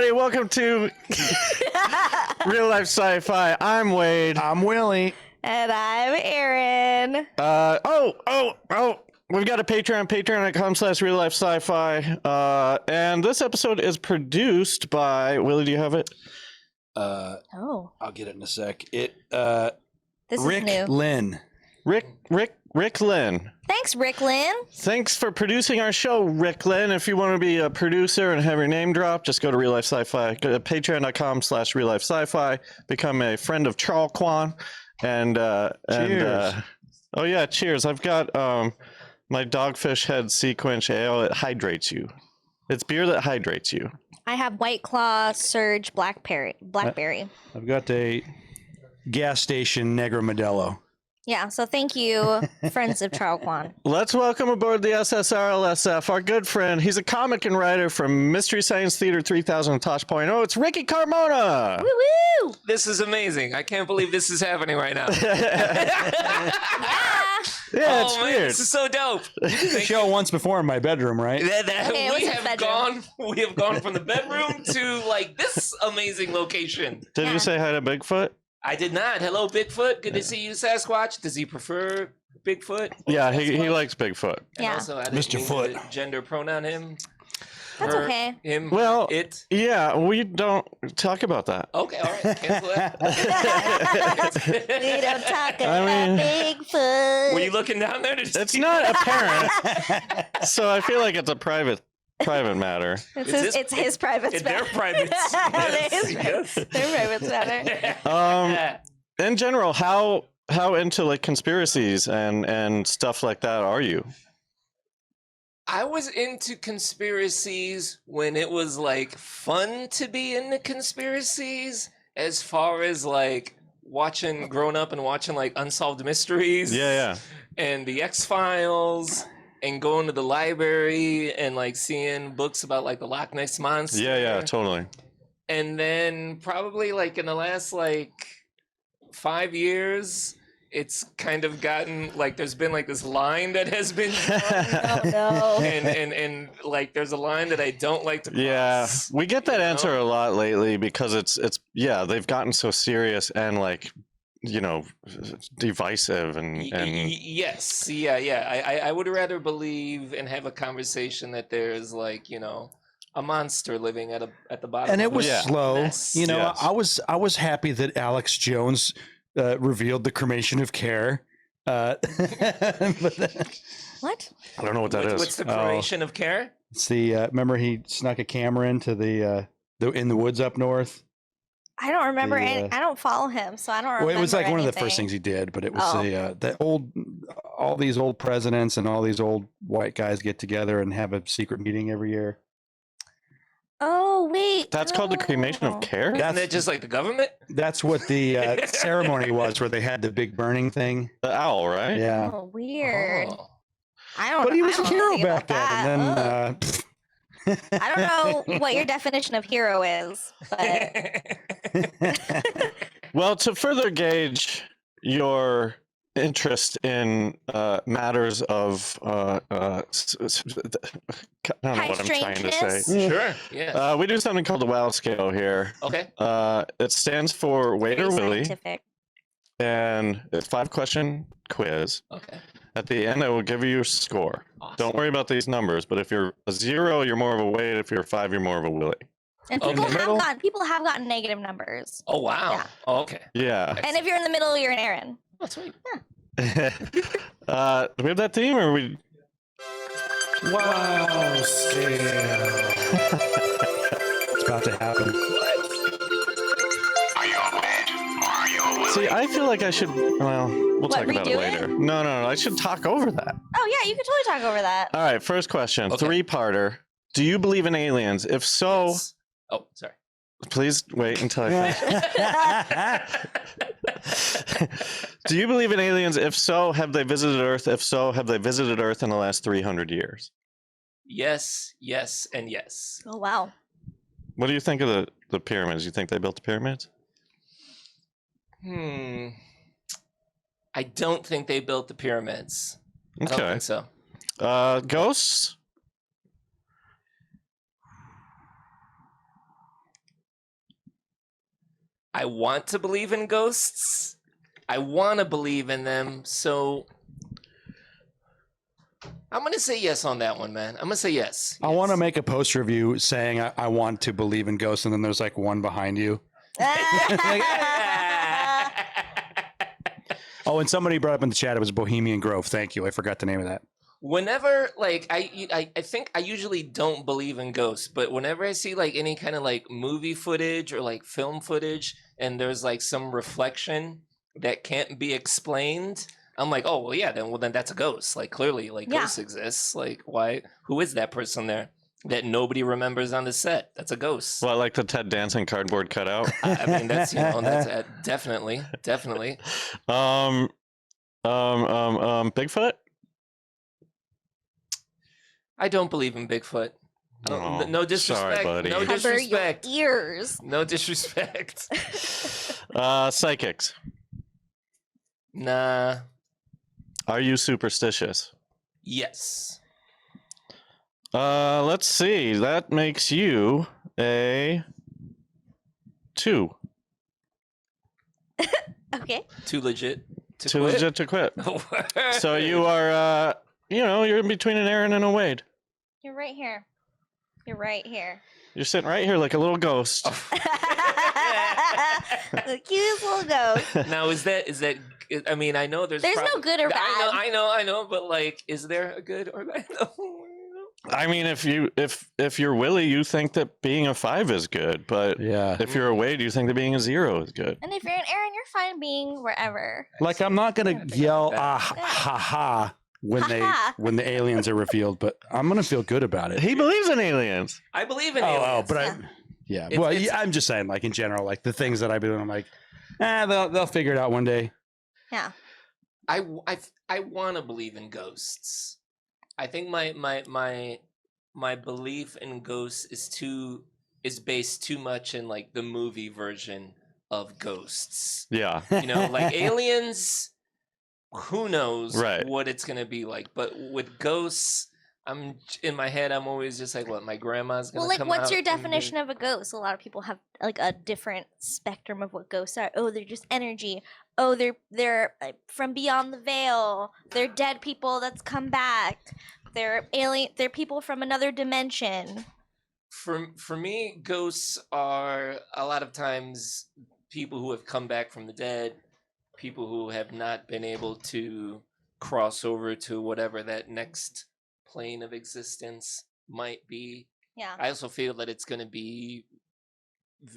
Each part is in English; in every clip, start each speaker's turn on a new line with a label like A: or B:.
A: everybody. Welcome to Real Life Sci-Fi. I'm Wade.
B: I'm Willie.
C: And I'm Aaron.
A: We've got a Patreon, patreon.com/Real Life Sci-Fi. And this episode is produced by, Willie, do you have it?
B: I'll get it in a sec.
C: This
B: Rick
C: is new.
B: Lynn.
A: Rick Lynn.
C: Thanks, Rick Lynn.
A: Thanks for producing our show, Rick Lynn. If you want to be a producer and have your name dropped, just go to Real Life Sci-Fi. Go to patreon.com/Real Life Sci-Fi. Become a friend of Charles Kwan. Cheers. Cheers. I've got my Dogfish Head Sea Quench Ale. It hydrates you. It's beer that hydrates you.
C: I have White Claw Surge Blackberry.
B: I've got a gas station Negra Modelo.
C: Yeah, so thank you, friends of Charles Kwan.
A: Let's welcome aboard the SSRLSF, our good friend. He's a comic and writer from Mystery Science Theater 3000 and Tosh.0. It's Ricky Carmona.
C: Woo woo!
D: This is amazing. I can't believe this is happening right now.
C: Yeah.
A: It's
D: man,
A: weird.
D: this is so dope.
B: You did the show once before in my bedroom, right?
C: Okay,
D: we have gone from the bedroom to like this amazing location.
A: Did you say hi to Bigfoot?
D: I did not. Hello, Bigfoot. Good to see you, Sasquatch. Does he prefer Bigfoot?
A: Yeah, he likes Bigfoot.
D: And
C: Yeah.
D: also, I didn't
B: Mr.
D: mean
B: Foot.
D: to gender pronoun him.
C: That's
D: her,
C: okay.
D: Him.
A: Well,
D: it.
A: Yeah, we don't talk about that.
D: Okay, all right. Cancel that.
C: We don't talk
A: I
C: about
A: mean-
C: Bigfoot.
D: Were you looking down there?
A: It's not apparent, so I feel like it's a private matter.
C: It's his private
D: It's their
C: matter.
D: private.
C: Yes. Their private matter.
A: In general, how into like conspiracies and stuff like that are you?
D: I was into conspiracies when it was like fun to be into conspiracies, as far as like growing up and watching like Unsolved Mysteries.
A: Yeah.
D: And the X-Files and going to the library and like seeing books about like the Loch Ness Monster.
A: Yeah, totally.
D: And then probably like in the last like 5 years, it's kind of gotten like there's been like this line that has been drawn.
C: Oh no.
D: and like there's a line that I don't like to cross.
A: Yeah, we get that answer
D: know?
A: a lot lately because it's they've gotten so serious and like divisive and
D: Yes, yeah. I would rather believe and have a conversation that there's like a monster living at the bottom.
B: And it
D: of
B: was
D: a
B: slow.
D: mess.
A: Yes.
B: I was happy that Alex Jones revealed the cremation of care.
C: What?
A: I don't know what that is.
D: What's the cremation of care?
B: It's the remember he snuck a camera into the in the woods up north.
C: I don't remember
B: The,
C: I don't follow him, so I don't remember.
B: Well, it was like one of the
C: anything.
B: first things he did, but it was
C: Oh.
B: all these old presidents and all these old white guys get together and have a secret meeting every year.
C: Oh wait.
A: That's called the cremation of care?
D: Isn't that just like the government?
B: That's what the ceremony was, where they had the big burning thing.
A: The owl, right?
B: Yeah.
C: Oh, weird.
D: Oh.
C: I don't.
B: But he was
C: I
B: a
C: don't
B: hero
C: think
B: back
C: about
B: then. And
C: that.
B: then
C: I don't know what your definition of hero is, but
A: Well, to further gauge your interest in matters of I don't know
C: High
A: what I'm trying to say.
C: strangeness?
D: Sure. Yeah.
A: We do something called the WOW scale here.
D: Okay.
A: It stands for Wade or
C: very
A: Willie,
C: scientific.
A: and it's a 5-question quiz.
D: Okay.
A: At the end, I will give you your score.
D: Awesome.
A: Don't worry about these numbers, but if you're a 0, you're more of a Wade. If you're a 5, you're more of a Willie.
C: And
D: Okay.
C: people have gotten negative numbers.
D: Oh wow.
C: Yeah.
D: Oh, okay.
A: Yeah.
C: And if you're in the middle, you're an Aaron.
D: Oh, sweet.
A: Do we have that theme, or are we?
B: wow, scale. It's about to happen.
A: See, I feel like I should. Well, we'll talk about it
C: redo
A: later.
C: it?
A: No, I should talk over that.
C: Oh yeah, you could totally talk over that.
A: All right, first question,
D: Okay.
A: 3-parter. Do you believe in aliens? If so,
D: Yes. Oh, sorry.
A: please wait until I finish. Do you believe in aliens? If so, have they visited Earth? If so, have they visited Earth in the last 300 years?
D: Yes, and yes.
C: Oh wow.
A: What do you think of the pyramids? You think they built the pyramids?
D: I don't think they built the pyramids. I don't
A: Okay.
D: think so.
A: Ghosts?
D: I want to believe in ghosts. I want to believe in them. So I'm going to say yes on that one, man. I'm going to say yes.
B: I want to make a poster of you saying I want to believe in ghosts, and then there's like one behind you. Oh, and somebody brought up in the chat it was Bohemian Grove. Thank you. I forgot the name of that.
D: Whenever, like, I think I usually don't believe in ghosts, but whenever I see like any kind of like movie footage or like film footage and there's like some reflection that can't be explained, I'm like, oh, well, yeah, then that's a ghost. Like, clearly, like, ghosts exist. Like, why? Who is that person there that nobody remembers on the set? That's a ghost.
A: Well, like the Ted Danson cardboard cutout.
D: I mean, that's, that's definitely.
A: Bigfoot?
D: I don't believe in Bigfoot. No disrespect.
A: Sorry, buddy.
D: No disrespect.
C: Cover your ears.
D: No disrespect.
A: Psychics.
D: Nah.
A: Are you superstitious?
D: Yes.
A: Let's see. That makes you a 2.
C: Okay.
D: Too legit.
A: Too legit to quit. So you are, you're in between an Aaron and a Wade.
C: You're right here. You're right here.
A: You're sitting right here like a little ghost.
C: The cutest little ghost.
D: Now, is that? I mean, I know there's
C: no good or bad.
D: I know, but like, is there a good or bad?
A: I mean, if you're Willie, you think that being a 5 is good, but if you're a Wade, you think that being a 0 is good.
C: And if you're an Aaron, you're fine being wherever.
B: Like, I'm not gonna yell ha ha when the aliens are revealed, but I'm gonna feel good about it.
A: He believes in aliens.
D: I believe in aliens.
B: But I'm just saying, like, in general, like the things that I believe, I'm like, they'll figure it out one day.
C: Yeah.
D: I want to believe in ghosts. I think my belief in ghosts is based too much in like the movie version of ghosts.
A: Yeah.
D: Like aliens, who knows what it's gonna be like. But with ghosts, I'm in my head. I'm always just like, what, my grandma's gonna come out.
C: What's your definition of a ghost? A lot of people have like a different spectrum of what ghosts are. Oh, they're just energy. Oh, they're from beyond the veil. They're dead people that's come back. They're alien. They're people from another dimension.
D: For me, ghosts are a lot of times people who have come back from the dead, people who have not been able to cross over to whatever that next plane of existence might be.
C: Yeah.
D: I also feel that it's going to be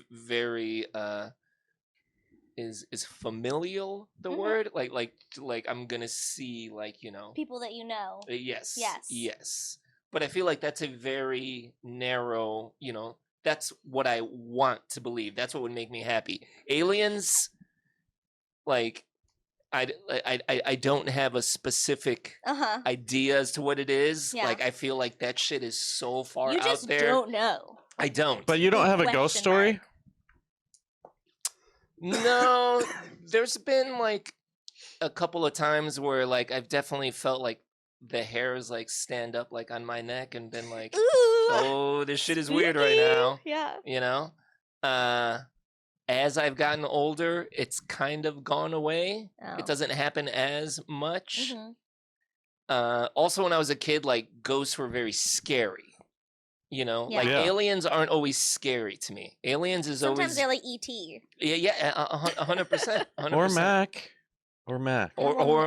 D: very is familial the word, like I'm going to see, like,
C: people that you know.
D: Yes. But I feel like that's a very narrow, that's what I want to believe. That's what would make me happy. Aliens, like, I don't have a specific idea as to what it is.
C: Yeah.
D: Like, I feel like that shit is so far out there.
C: You just don't know.
D: I don't.
A: But you don't have a ghost story?
D: No, there's been like a couple of times where like I've definitely felt like the hairs like stand up like on my neck and been like,
C: Ooh,
D: oh, this shit is weird right now.
C: Yeah.
D: As I've gotten older, it's kind of gone away.
C: Oh.
D: It doesn't happen as much.
C: Mm-hmm.
D: Also, when I was a kid, like ghosts were very scary. Like aliens aren't always scary to me. Aliens is
C: Sometimes
D: always
C: they're like E.T.
D: Yeah, 100%.
A: Or Mac.
D: Or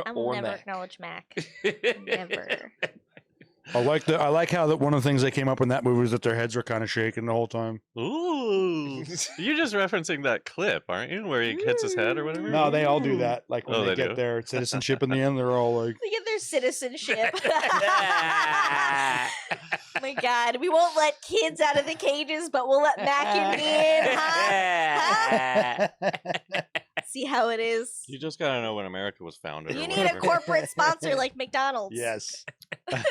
C: I will never
D: Mac.
C: acknowledge Mac. Never.
B: I like how one of the things that came up in that movie was that their heads were kind of shaking the whole time.
A: Ooh. You're just referencing that clip, aren't you? Where he hits his head or whatever?
B: No, they all do that. Like when
A: they
B: get
A: do?
B: their citizenship in the end, they're all like,
C: They get their citizenship. Oh my God. We won't let kids out of the cages, but we'll let Mac and me in. Huh? See how it is?
A: You just gotta know when America was founded.
C: You
A: or
C: need a
A: whatever.
C: corporate sponsor like McDonald's.
B: yes.
A: All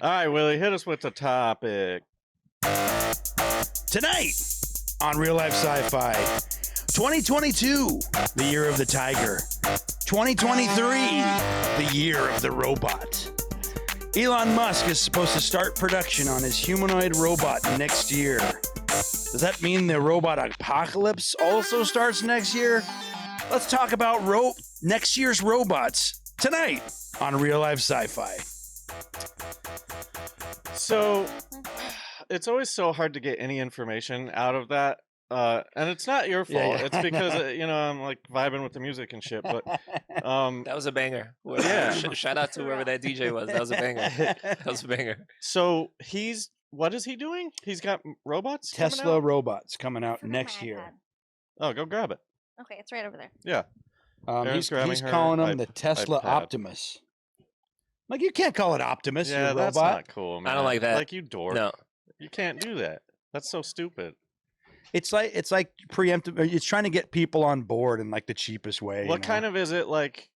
A: right, Willie, hit us with the topic.
B: Tonight on Real Life Sci-Fi, 2022, the year of the tiger. 2023, the year of the robot. Elon Musk is supposed to start production on his humanoid robot next year. Does that mean the robot apocalypse also starts next year? Let's talk about next year's robots tonight on Real Life Sci-Fi.
A: So it's always so hard to get any information out of that. And it's not your fault.
B: Yeah.
A: It's because I'm like vibing with the music and shit. But
D: That was a banger.
A: Yeah.
D: Shout out to whoever that DJ was. That was a banger. That was a banger.
A: so what is he doing? He's got robots. coming
B: Tesla
A: out?
B: robots coming
C: I
B: out
C: forgot
B: next
C: my
B: year.
C: iPad.
A: Oh, go grab it.
C: Okay, it's right over there.
A: Yeah. Aaron's
B: He's
A: grabbing her
B: calling them the Tesla
A: iPad.
B: Optimus. Like, you can't call it Optimus,
A: Yeah,
B: you
A: that's
B: robot.
A: not cool, man.
D: I don't like that.
A: Like, you dork.
D: No.
A: You can't do that. That's so stupid.
B: It's like preemptive. It's trying to get people on board in like the cheapest way.
A: What kind of is it like?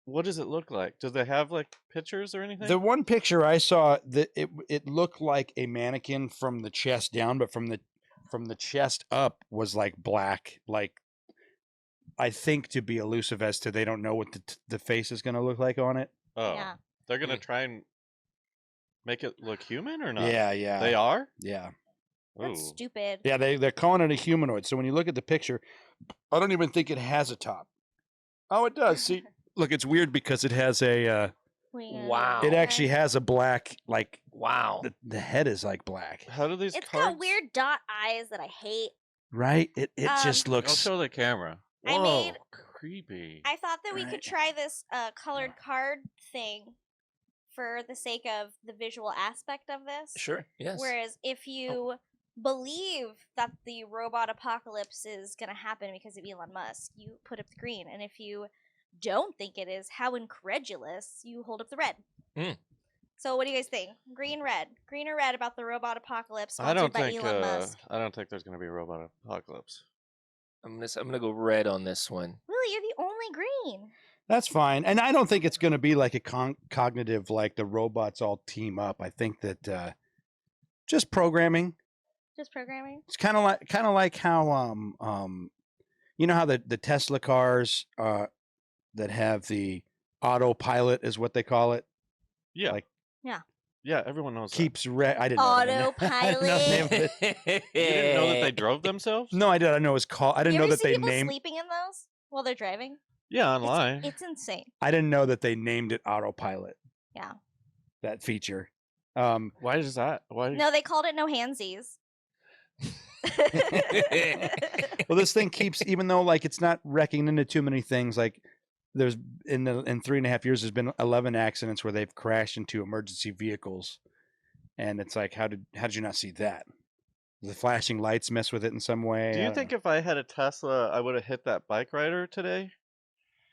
A: What does it look like? Do they have like pictures or anything?
B: The one picture I saw, that it looked like a mannequin from the chest down, but from the chest up was like black. Like, I think to be elusive as to they don't know what the face is going to look like on it.
A: Oh,
C: Yeah.
A: they're gonna try and make it look human or not?
B: Yeah.
A: They are.
B: Yeah.
C: That's
A: Ooh.
C: stupid.
B: Yeah, they're calling it a humanoid. So when you look at the picture, I don't even think it has a top. Oh, it does. See, look, it's weird because it has a.
D: Wow.
B: It actually has a black, like
D: Wow.
B: the head is like black,
A: How do these
C: It's
A: cards?
C: got weird dot eyes that I hate.
B: right? It just
A: I'll
B: looks.
A: show the camera.
C: I
A: Whoa,
C: made-
A: creepy.
C: I thought that we
B: Right.
C: could try this colored card thing for the sake of the visual aspect of this.
D: Sure. Yes.
C: Whereas if you believe that the robot apocalypse is going to happen because of Elon Musk, you put up the green. And if you don't think it is, how incredulous, you hold up the red.
D: Mm.
C: So what do you guys think? Green or red about the robot apocalypse
A: I
C: sponsored
A: don't
C: by
A: think.
C: Elon Musk?
A: I don't think there's gonna be a robot apocalypse.
D: I'm gonna go red on this one.
C: Really, you're the only green.
B: That's fine, and I don't think it's going to be like a cognitive, like the robots all team up. I think that just programming.
C: Just programming.
B: It's kind of like how you know how the Tesla cars that have the autopilot is what they call it.
A: Yeah.
B: Like-
A: Yeah, everyone knows.
B: Keeps I didn't know the name- I didn't know the name of it.
A: That. You didn't know that they drove themselves?
B: No, I did. I know it's called. I didn't
C: you
B: know
C: ever
B: that
C: see
B: they
C: people
B: named.
C: sleeping in those while they're driving?
A: Yeah,
C: It's-
A: online.
C: It's insane.
B: I didn't know that they named it autopilot.
C: Yeah.
B: That feature.
A: Why is that? Why?
C: No, they called it no handsies.
B: Well, this thing keeps, even though like it's not wrecking into too many things. Like there's in 3.5 years, there's been 11 accidents where they've crashed into emergency vehicles, and it's like, how did you not see that? The flashing lights mess with it in some way.
A: Do
B: I
A: you
B: don't
A: think
B: know.
A: if I had a Tesla, I would have hit that bike rider today?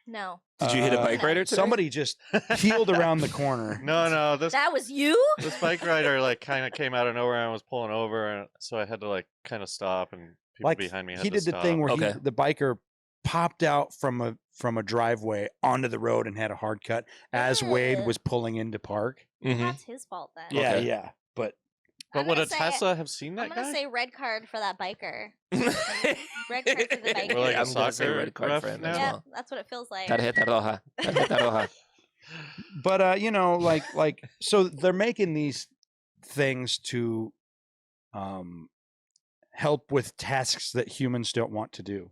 C: No.
D: Did you hit a bike rider today?
B: Somebody just peeled around the corner.
A: No. This
C: That was you?
A: bike rider like kind of came out of nowhere and was pulling over, and so I had to like kind of stop, and people
B: Like
A: behind me had
B: he
A: to
B: did the
A: stop.
B: thing where
D: Okay.
B: the biker popped out from a driveway onto the road and had a hard cut as Wade
C: Ugh.
B: was pulling into park.
D: Mhm.
C: That's his fault then.
B: Yeah,
D: Okay.
B: yeah. But
A: But
C: I'm
A: would
C: gonna
A: a
C: say-
A: Tesla have seen
C: I'm
A: that
C: gonna
A: guy?
C: say red card for that biker. Red card for the biker.
A: Or like a
D: I'm gonna say
A: soccer
D: red card
A: ref
D: for him
A: now?
D: as
C: Yeah,
D: well.
C: that's what it feels like.
D: Tarjeta roja. Tarjeta roja.
B: But you know, like so they're making these things to help with tasks that humans don't want to do.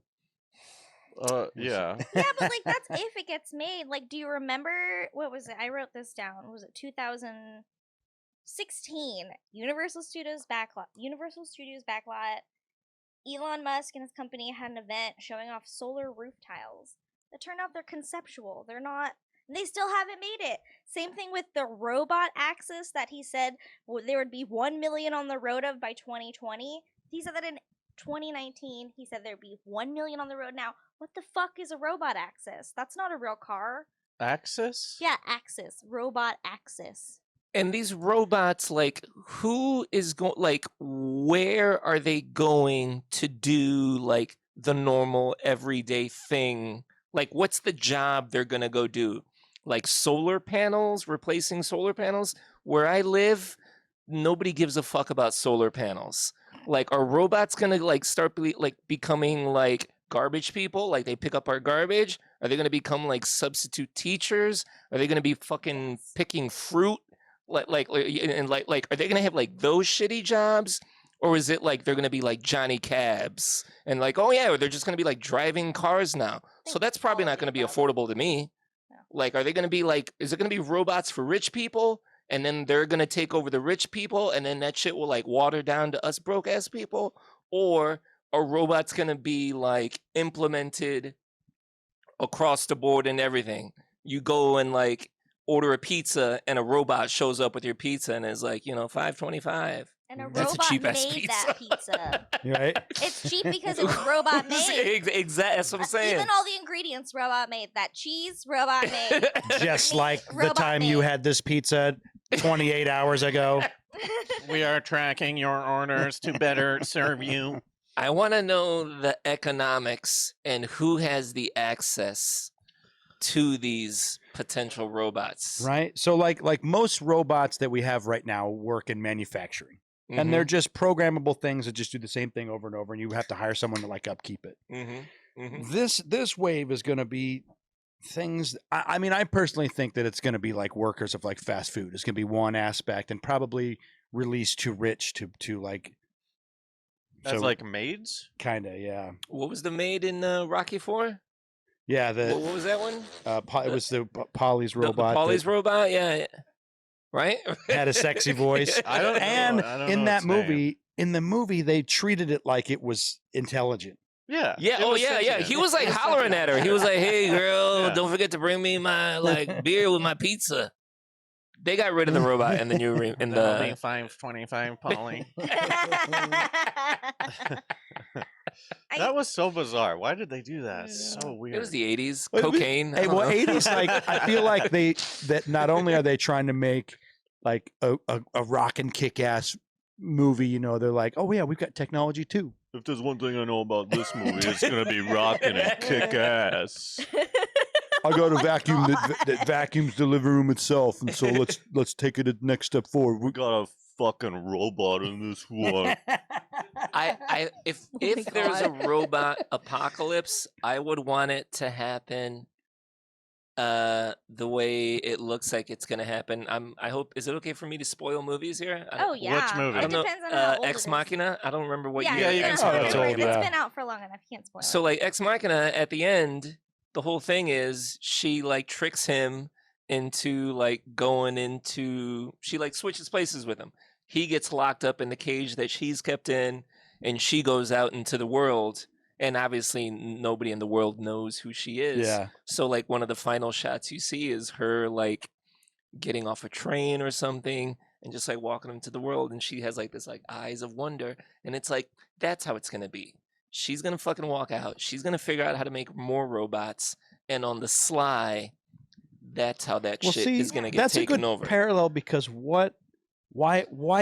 A: Yeah.
C: Yeah, but like that's if it gets made. Like, do you remember what was it? I wrote this down. Was it 2016? Universal Studios backlot. Elon Musk and his company had an event showing off solar roof tiles. It turned out they're conceptual. They're not. They still haven't made it. Same thing with the robot axis that he said there would be 1 million on the road of by 2020. He said that in 2019. He said there'd be 1 million on the road now. What the fuck is a robot axis? That's not a real car.
A: Axis?
C: Yeah, axis. Robot axis.
D: And these robots, like, who is going, like, where are they going to do, like, the normal everyday thing? Like, what's the job they're going to go do? Like, solar panels, replacing solar panels? Where I live, nobody gives a fuck about solar panels. Like, are robots going to, like, start, becoming, like, garbage people? Like, they pick up our garbage? Are they going to become, like, substitute teachers? Are they going to be fucking
C: Yes.
D: picking fruit? Like, are they gonna have like those shitty jobs, Or is it like they're going to be like Johnny Cabs and like, oh yeah, or they're just going to be like driving cars now? So
C: think
D: that's probably
C: all of
D: not
C: the
D: going to be
C: above.
D: affordable to me.
C: No.
D: Like, are they going to be like, is it going to be robots for rich people? And then they're going to take over the rich people and then that shit will like water down to us broke ass people? Or are robots going to be like implemented across the board and everything? You go and like order a pizza and a robot shows up with your pizza and is like, $5.25.
C: And a
D: That's a
C: robot
D: cheap-ass
C: made that pizza.
B: Right?
C: It's cheap because it was robot made.
D: Exactly. That's what I'm saying.
C: Even all the ingredients, robot made. That cheese, robot made.
B: Just
C: Meat,
B: like the
C: robot
B: time you
C: made.
B: had this pizza 28 hours ago.
A: We are tracking your orders to better serve you.
D: I want to know the economics and who has the access to these potential robots.
B: Right? So like most robots that we have right now work in manufacturing. And they're just programmable things that just do the same thing over and over, and you have to hire someone to like upkeep it. This wave is going to be things. I mean, I personally think that it's going to be like workers of like fast food. It's going to be one aspect, and probably released too rich to like.
A: That's like maids?
B: Kind of, yeah.
D: What was the maid in Rocky 4?
B: Yeah,
D: What was that one?
B: it was the Polly's robot.
D: The Polly's robot, yeah. Right?
B: Had a sexy voice.
A: I don't know.
B: And
A: I don't
B: in
A: know
B: that
A: its name.
B: movie, they treated it like it was intelligent.
A: Yeah.
D: Yeah,
A: it was
D: yeah.
A: sentient.
D: He was like hollering at her. He was like, "Hey, girl, don't forget to bring me my like beer with my pizza." They got rid of the robot, and then you were in the
A: 525 Polly. That was so bizarre. Why did they do that? It's so weird.
D: It was the 80s.
B: Well,
D: Cocaine. I
B: Hey,
D: don't
B: well,
D: know.
B: 80s, like I feel like that not only are they trying to make like a rock and kick ass movie, they're like, oh yeah, we've got technology too.
A: If there's one thing I know about this movie, it's gonna be rocking and kick ass.
B: I got a vacuum that vacuums the living room itself, and so let's take it a next step forward.
A: We got a fucking robot in this one.
D: If
C: my
D: there's a
C: God.
D: robot apocalypse, I would want it to happen the way it looks like it's gonna happen. I hope. Is it okay for me to spoil movies here?
C: Oh yeah.
A: movie?
D: I
C: It
D: don't know.
C: depends on how old it
D: Ex
C: is.
D: Machina. I don't remember what
C: Yeah,
D: year.
A: you
C: it's
A: can
C: been out.
A: spoil it.
C: It's
B: Yeah.
C: been out for long enough. You can't spoil
D: So
C: it.
D: like Ex Machina at the end, the whole thing is she like tricks him into like going into she like switches places with him. He gets locked up in the cage that she's kept in, and she goes out into the world, and obviously nobody in the world knows who she is.
B: Yeah.
D: So like one of the final shots you see is her like getting off a train or something and just like walking into the world, and she has like this like eyes of wonder, and it's like that's how it's gonna be. She's gonna fucking walk out. She's gonna figure out how to make more robots, and on the sly, that's how that
B: Well,
D: shit
B: see,
D: is gonna get
B: that's a
D: taken
B: good
D: over.
B: parallel because why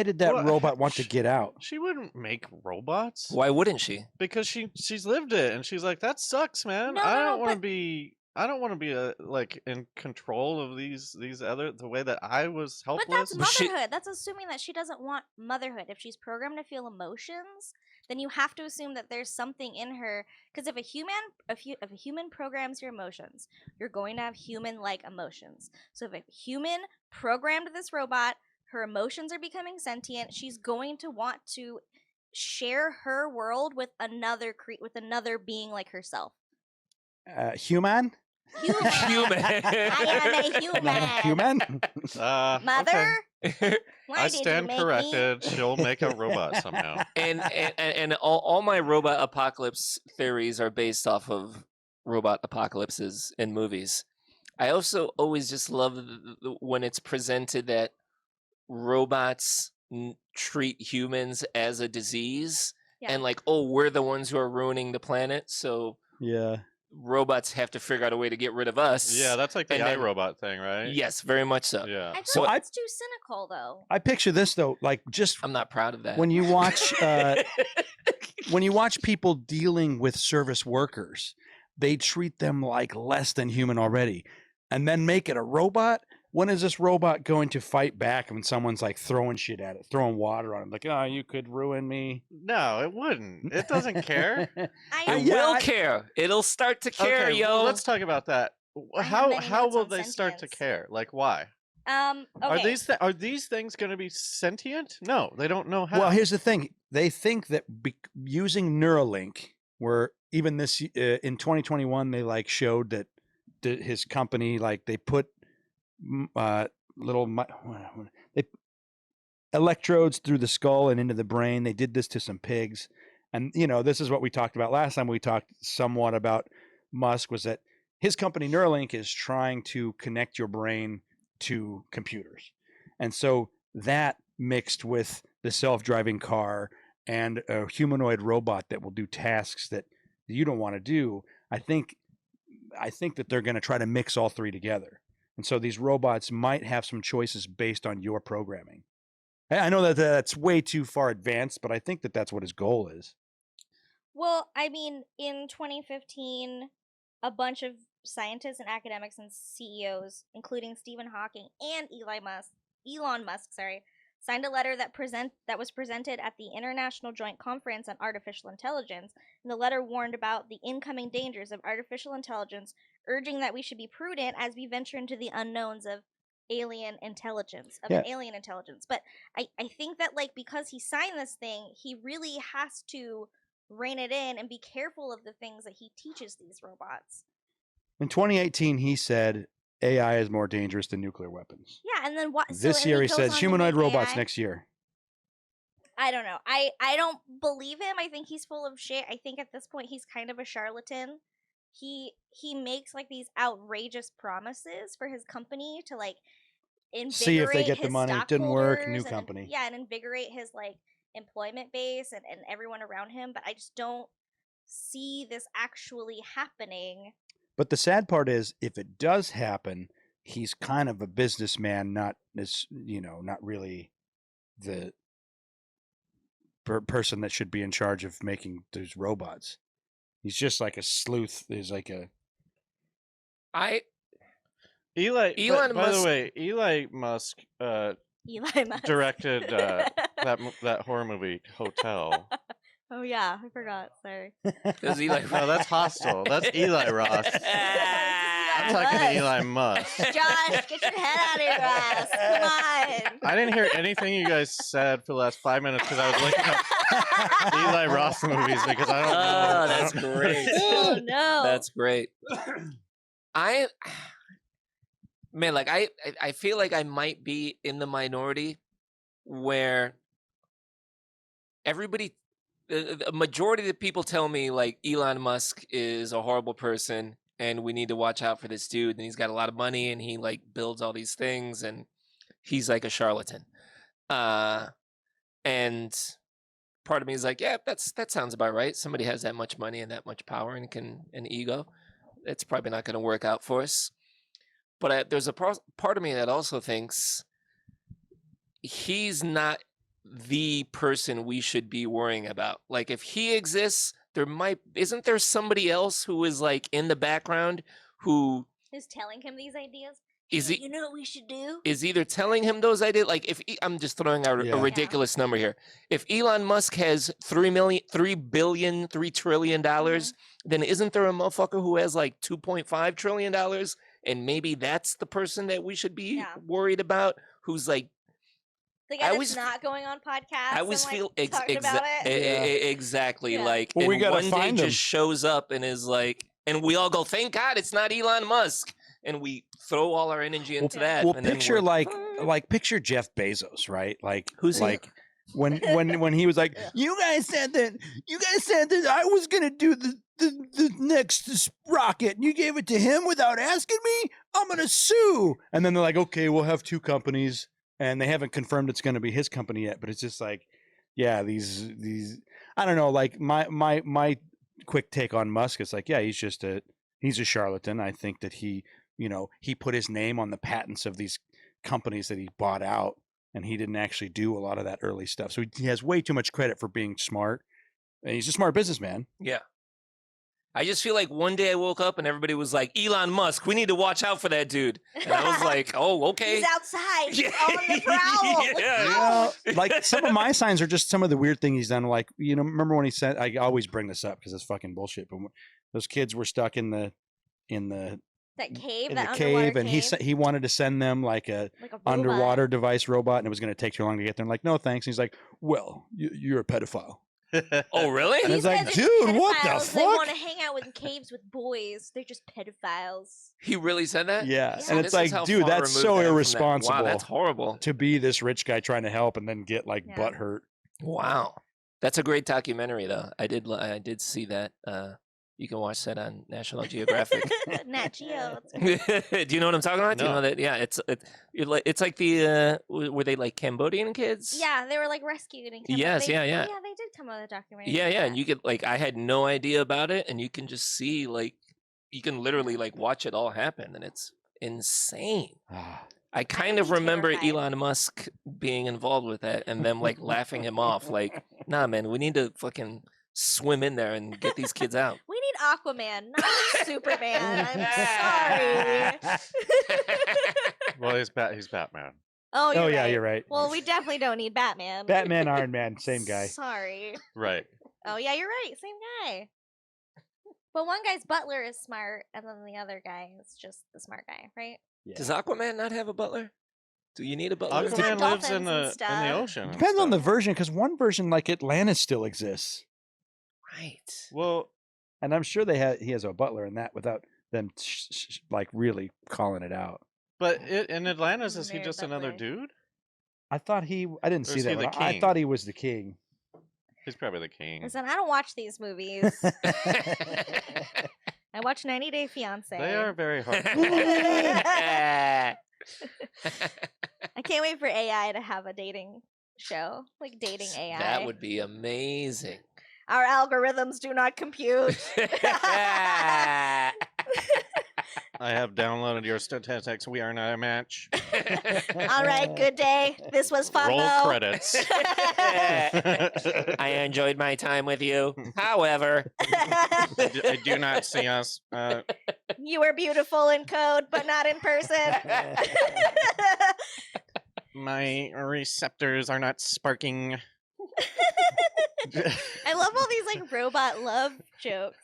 B: did that
A: Well,
B: robot want to get out?
A: She wouldn't make robots
D: Why wouldn't she?
A: because she's lived it, and she's like, that sucks, man.
C: No,
A: I
C: no,
A: don't
C: no,
A: want to
C: but-
A: be. I don't want to be like in control of these other the way that I was
C: But
A: helpless.
C: that's
D: But she-
C: motherhood. That's assuming that she doesn't want motherhood. If she's programmed to feel emotions, then you have to assume that there's something in her. Because if a human programs your emotions, you're going to have human-like emotions. So if a human programmed this robot, her emotions are becoming sentient. She's going to want to share her world with another being like herself.
B: Human?
C: Human.
D: Human.
C: I am a human.
B: Human?
C: Mother.
A: Okay.
C: Why
A: I
C: did you
A: stand
C: make me?
A: corrected. She'll make a robot somehow.
D: and all my robot apocalypse theories are based off of robot apocalypses in movies. I also always just love when it's presented that robots treat humans as a disease,
C: Yeah.
D: and like, oh, we're the ones who are ruining the planet, so
B: Yeah.
D: robots have to figure out a way to get rid of us.
A: Yeah, that's like the
D: And then-
A: iRobot thing, right?
D: Yes, very much so.
A: Yeah.
C: I feel
D: So
C: like
B: I-
C: it's too cynical, though.
B: I picture this though, like just
D: I'm not proud of that.
B: when you watch when you watch people dealing with service workers, they treat them like less than human already, and then make it a robot. When is this robot going to fight back when someone's like throwing shit at it, throwing water on it, like, oh, you could ruin me?
A: No, it wouldn't. It doesn't care.
C: I
D: It
B: Yeah,
D: will
B: I-
D: care. It'll start to care,
A: Okay,
D: yo.
A: well, let's talk about that.
C: I have many
A: How
C: notes
A: will
C: on
A: they start to
C: sentience.
A: care? Like, why?
C: Okay.
A: Are these things going to be sentient? No, they don't know how.
B: Well, here's the thing. They think that using Neuralink, where even this in 2021 they like showed that his company, like they put little they electrodes through the skull and into the brain. They did this to some pigs, and this is what we talked about last time. We talked somewhat about Musk, was that his company Neuralink is trying to connect your brain to computers, and so that mixed with the self-driving car and a humanoid robot that will do tasks that you don't want to do, I think that they're going to try to mix all three together. And so these robots might have some choices based on your programming. I know that that's way too far advanced, but I think that that's what his goal is.
C: Well, I mean, in 2015, a bunch of scientists and academics and CEOs, including Stephen Hawking and Elon Musk, signed a letter that was presented at the International Joint Conference on Artificial Intelligence. And the letter warned about the incoming dangers of artificial intelligence, urging that we should be prudent as we venture into the unknowns of alien intelligence. But I think that, like, because he signed this thing, he really has to rein it in and be careful of the things that he teaches these robots.
B: In 2018, he said AI is more dangerous than nuclear weapons.
C: Yeah, and then what?
B: This year he says humanoid robots
C: AI?
B: next year.
C: I don't know. I don't believe him. I think he's full of shit. I think at this point he's kind of a charlatan. He makes like these outrageous promises for his company to like invigorate
B: See if they get the
C: his
B: money. It didn't work. New
C: stockholders
B: company.
C: and invigorate his like employment base and everyone around him. But I just don't see this actually happening.
B: But the sad part is, if it does happen, he's kind of a businessman, not not really the person that should be in charge of making those robots. He's just like a sleuth. He's like a
A: Elon
D: Musk.
A: By the way, Elon Musk directed that horror movie Hotel.
C: Oh yeah, I forgot. Sorry.
D: Does Eli?
A: No, that's Hostile. That's Eli Roth. I'm talking to Elon Musk.
C: Josh, get your head out of your ass. Come on.
A: I didn't hear anything you guys said for the last 5 minutes because I was looking up Eli Roth movies because I don't know.
D: Oh, that's great.
C: Oh no.
D: That's great. I feel like I might be in the minority where a majority of the people tell me like Elon Musk is a horrible person and we need to watch out for this dude, and he's got a lot of money and he like builds all these things and he's like a charlatan. And part of me is like, yeah, that sounds about right. Somebody has that much money and that much power and an ego. It's probably not going to work out for us. But there's a part of me that also thinks he's not the person we should be worrying about. Like, if he exists, isn't there somebody else who is like in the background who
C: is telling him these ideas?
D: Is
C: you know what we should do?
D: Is either telling him those ideas, like I'm just throwing out a ridiculous number here. If Elon Musk has $3 trillion, then isn't there a motherfucker who has like $2.5 trillion? And maybe that's the person that we should be worried about, who's like,
C: the guy that's not going on podcasts.
D: I always feel exactly
B: Yeah.
D: like,
B: well, we gotta
D: one
B: find
D: day
B: him.
D: just shows up and is like, and we all go, thank God it's not Elon Musk, and we throw all our energy into that.
B: Well,
D: and
B: picture
D: then
B: picture Jeff Bezos, right? Like,
D: who's
B: like when he was like, you guys said that I was gonna do the next rocket, and you gave it to him without asking me. I'm gonna sue. And then they're like, okay, we'll have two companies. And they haven't confirmed it's going to be his company yet, but it's just like, yeah, these I don't know. Like my quick take on Musk is like, yeah, he's a charlatan. I think that he put his name on the patents of these companies that he bought out, and he didn't actually do a lot of that early stuff. So he has way too much credit for being smart. And he's a smart businessman.
D: Yeah. I just feel like one day I woke up and everybody was like, Elon Musk, we need to watch out for that dude. And I was like, oh, okay.
C: He's outside. He's on the prowl.
D: Yeah.
B: Like some of my signs are just some of the weird things he's done. Like, remember when he said, I always bring this up because it's fucking bullshit, but those kids were stuck in the
C: That cave,
B: in
C: that
B: the
C: underwater
B: cave, and he wanted to send them like a
C: like a robot.
B: underwater device robot, and it was going to take too long to get there. And like, no thanks. And he's like, well, you're a pedophile.
D: Oh, really?
B: And
C: These
B: it's like,
C: guys are just
B: dude, what the
C: pedophiles. They want to
B: fuck?
C: hang out in caves with boys. They're just pedophiles.
D: He really said that?
B: Yeah,
C: Yeah.
B: and
D: This
B: it's
D: is
B: like,
D: how
B: dude,
D: far
B: that's
D: removed
B: so
D: I am from that.
B: irresponsible.
D: Wow, that's horrible.
B: To be this rich guy trying to help and then get like
C: Yeah.
B: butt hurt.
D: Wow, that's a great documentary, though. I did see that. You can watch that on National Geographic.
C: Nat Geo.
D: Do you know what I'm talking about? Do you
A: No.
D: know that? Yeah, it's like the were they like Cambodian kids?
C: Yeah, they were like rescued in Cambodia.
D: Yes, yeah.
C: Oh, yeah, they did come out of the documentary.
D: Yeah,
C: about
D: yeah,
C: that.
D: and you could like I had no idea about it, and you can just see like you can literally like watch it all happen, and it's insane. I kind of
C: be
D: remember
C: terrified.
D: Elon Musk being involved with that, and them like laughing him off, like, "Nah, man, we need to fucking swim in there and get these kids out."
C: We need Aquaman, not Superman. I'm sorry.
A: Well, he's Batman.
C: Oh, you're
B: Oh yeah,
C: right.
B: you're right.
C: Well, we definitely don't need Batman.
B: Batman, Iron Man, same guy.
C: Sorry.
A: Right.
C: Oh yeah, you're right. Same guy. But one guy's butler is smart, and then the other guy is just the smart guy, right?
B: Yeah.
D: Does Aquaman not have a butler? Do you need a butler?
C: He's got
A: Aquaman lives
C: dolphins
A: in
C: and
A: the
C: stuff.
A: ocean. and
B: Depends on the
A: stuff.
B: version, because one version like Atlantis still exists,
D: Right.
A: Well,
B: and I'm sure he has a butler in that without them like really calling it out.
A: but in Atlantis, is he
C: Mary
A: just another
C: Butler.
A: dude?
B: I thought I didn't
A: Or
B: see
A: is
B: that.
A: he the
B: one. I
A: king?
B: thought he was the king.
A: He's probably the king.
C: Listen, I don't watch these movies. I watch 90 Day Fiance.
A: They are very hard.
C: I can't wait for AI to have a dating show, like dating AI.
D: That would be amazing.
C: Our algorithms do not compute.
A: I have downloaded your statistics. We are not a match.
C: All right, good day. This was fun,
A: Roll
C: though.
A: credits.
D: I enjoyed my time with you. However,
A: I do not see us.
C: You were beautiful in code, but not in person.
A: My receptors are not sparking.
C: I love all these like robot love jokes.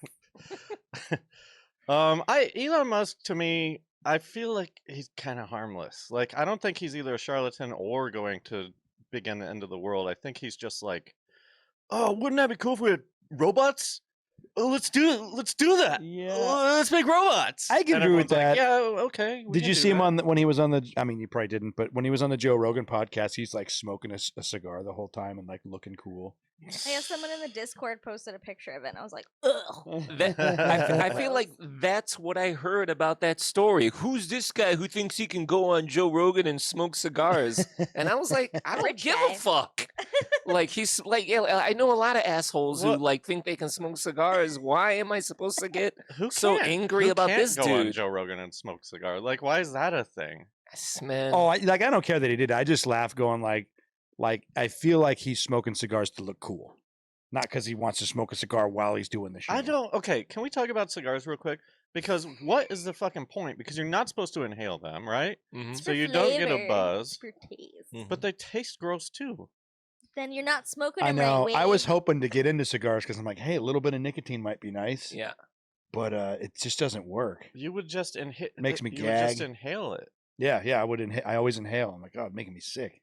A: Elon Musk, to me, I feel like he's kind of harmless. Like, I don't think he's either a charlatan or going to begin the end of the world. I think he's just like, oh, wouldn't that be cool if we had robots? Oh, let's do that.
B: Yeah.
A: Oh, let's make robots.
B: I can
A: And
B: agree with
A: everyone's like,
B: that.
A: yeah, okay. we
B: Did
A: can
B: you
A: do
B: see him
A: that."
B: when he was on the? I mean, you probably didn't, but when he was on the Joe Rogan podcast, he's like smoking a cigar the whole time and like looking cool.
C: I guess someone in the Discord posted a picture of it, and I was like, ugh.
D: I feel like that's what I heard about that story. Who's this guy who thinks he can go on Joe Rogan and smoke cigars? And I was like, I don't
C: Rich
D: give
C: guy.
D: a fuck. Like he's like, yeah, I know a lot of assholes who
A: What?
D: like think they can smoke cigars. Why am I supposed to get
A: Who
D: so
A: can't?
D: angry
A: Who
D: about
A: can't
D: this
A: go on
D: dude?
A: Joe Rogan and smoke cigar? Like, why is that a thing?
D: Man?
B: Oh, I don't care that he did. I just laugh, going like I feel like he's smoking cigars to look cool, not because he wants to smoke a cigar while he's doing the show.
A: I don't. Okay, can we talk about cigars real quick? Because what is the fucking point? Because you're not supposed to inhale them, right?
D: Mhm.
C: It's
A: So
C: for
A: you don't get a
C: flavor.
A: buzz.
C: It's for taste.
D: Mhm.
A: But they taste gross too.
C: Then you're not smoking
B: I
C: them
B: know.
C: right.
B: I was
C: Wade.
B: hoping to get into cigars because I'm like, hey, a little bit of nicotine might be nice.
D: Yeah.
B: But it just doesn't work.
A: You would just inhale.
B: Makes me
A: You would just
B: gag.
A: inhale it.
B: Yeah, I would. I always inhale. I'm like, oh, it's making me sick.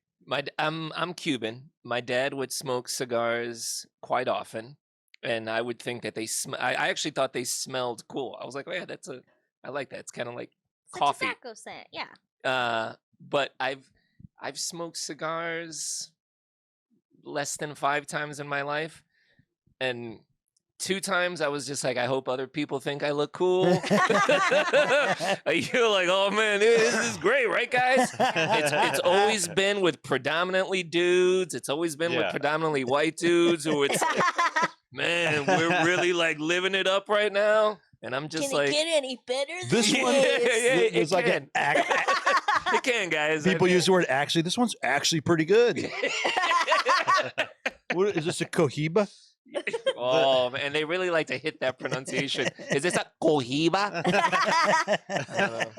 D: I'm Cuban. My dad would smoke cigars quite often, and I would think that they I actually thought they smelled cool. I was like, oh yeah, I like that. It's kind of like
C: It's a
D: coffee.
C: tobacco scent. Yeah.
D: But I've smoked cigars less than 5 times in my life, and 2 times I was just like, I hope other people think I look cool. You're like, oh man, this is great, right, guys? It's always been with predominantly dudes. It's always been with
A: Yeah.
D: predominantly white dudes who it's like, man, we're really like living it up right now. And I'm just
C: Can
D: like,
C: it get any better than
B: This
C: this?
B: one-
D: it
B: There's like
D: can. It can, guys. I
B: people
D: mean-
B: use the word actually. This one's actually pretty good. What is this, a Cohiba?
D: Oh man, they really like to hit that pronunciation. Is this a cohiba? I don't know.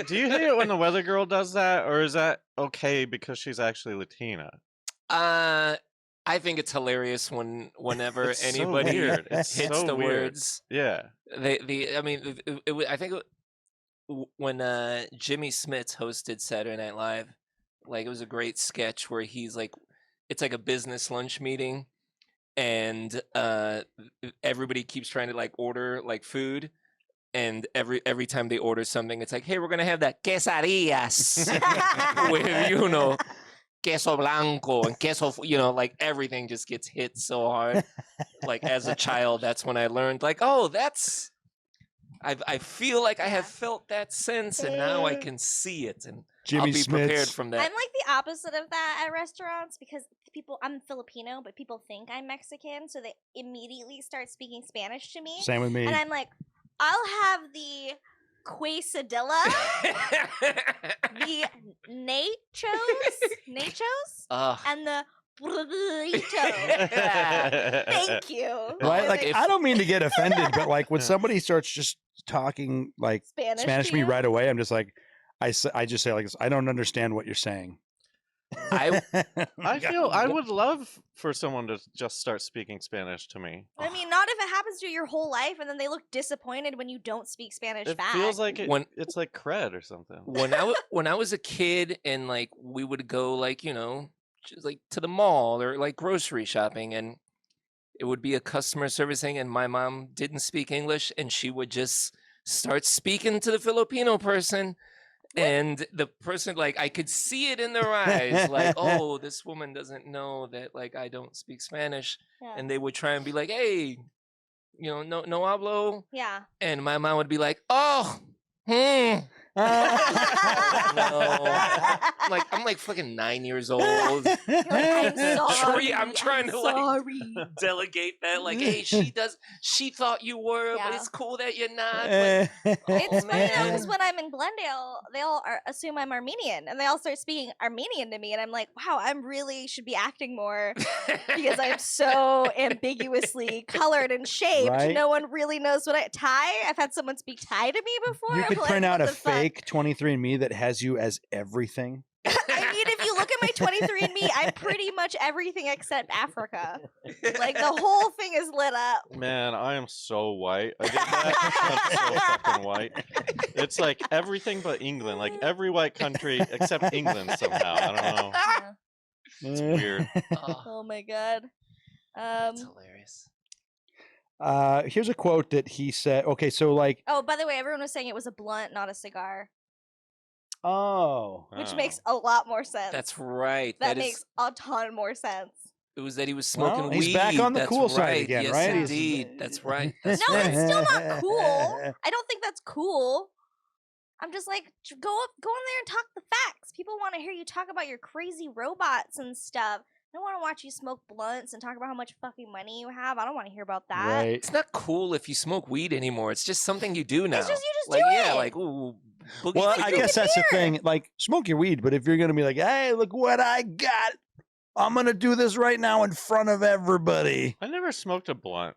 A: Do you hate it when the weather girl does that, or is that okay because she's actually Latina?
D: I think it's hilarious whenever
A: It's so
D: anybody
A: weird. It's
D: hits
A: so
D: the
A: weird.
D: words.
A: Yeah.
D: I mean, I think when Jimmy Smits hosted Saturday Night Live, like it was a great sketch where he's like, it's like a business lunch meeting, and everybody keeps trying to like order like food, and every time they order something, it's like, hey, we're gonna have that quesadillas with queso blanco and queso, like everything just gets hit so hard. Like as a child, that's when I learned, like, oh, that's. I feel like I have felt that sense, and now I can see it, and I'll
B: Jimmy
D: be prepared
B: Smits.
D: from
C: I'm
D: that.
C: like the opposite of that at restaurants because I'm Filipino, but people think I'm Mexican, so they immediately start speaking Spanish to me.
B: Same with me.
C: And I'm like, I'll have the quesadilla, the nachos, and the burrito. Thank you.
B: Right?
C: And
B: Like,
C: they-
B: I don't mean to get offended, but like when somebody starts just talking like Spanish to me
C: you?
B: right away, I'm just like, I just say like this, I don't understand what you're saying.
D: I
A: I would love for someone to just start speaking Spanish to me.
C: I mean, not if it happens to you your whole life and then they look disappointed when you don't speak Spanish
A: It
C: back.
A: feels like
D: When-
A: it's like cred or something.
D: when I was a kid, and like we would go like just like to the mall or like grocery shopping, and it would be a customer service thing, and my mom didn't speak English, and she would just start speaking to the Filipino person, and the person, like, I could see it in their eyes, like, oh, this woman doesn't know that like I don't speak Spanish.
C: Yeah.
D: And they would try and be like, hey, no hablo,
C: Yeah.
D: and my mom would be like, oh, no. I'm like fucking 9 years old.
C: I'm sorry.
D: I'm trying to like
C: sorry.
D: delegate that, like, hey, she thought you were, but
C: Yeah.
D: it's cool that you're not.
C: It's funny though,
D: man.
C: because when I'm in Glendale, they all assume I'm Armenian, and they all start speaking Armenian to me, and I'm like, wow, I really should be acting more because I'm so ambiguously colored and shaped.
B: Right?
C: No one really knows what Thai. I've had someone speak Thai to me before.
B: You
C: I'm
B: could
C: like,
B: print out
C: what
B: a
C: the fuck?
B: fake 23andMe that has you as everything.
C: I mean, if you look at my 23andMe, I'm pretty much everything except Africa. Like the whole thing is lit up.
A: Man, I am so white. I did that. I'm so fucking white. It's like everything but England. Like every white country except England somehow. I don't know. It's weird.
C: Oh my god.
D: That's hilarious.
B: Here's a quote that he said. Okay, so like,
C: Oh, by the way, everyone was saying it was a blunt, not a cigar,
B: oh,
C: which
A: Oh.
C: makes a lot more sense.
D: That's right.
C: that
D: is-
C: makes a ton more sense.
D: It was that he was smoking
B: Well,
D: weed.
B: he's back on the
D: That's
B: cool side
D: right.
B: again,
D: yes,
B: right? He's-
D: Indeed. That's right.
C: No,
D: That's
C: it's
D: right.
C: still not cool. I don't think that's cool. I'm just like, go in there and talk the facts. People want to hear you talk about your crazy robots and stuff. I don't want to watch you smoke blunts and talk about how much fucking money you have. I don't want to hear about that.
B: right.
D: It's not cool if you smoke weed anymore. It's just something you do now.
C: It's just you just
D: like,
C: do
D: yeah,
C: it.
D: like, ooh. Boogie
B: Well,
D: Boogie.
B: I guess that's the thing. Like, smoke your weed, but if you're gonna be like, "Hey, look what I got! I'm gonna do this right now in front of everybody."
A: I never smoked a blunt.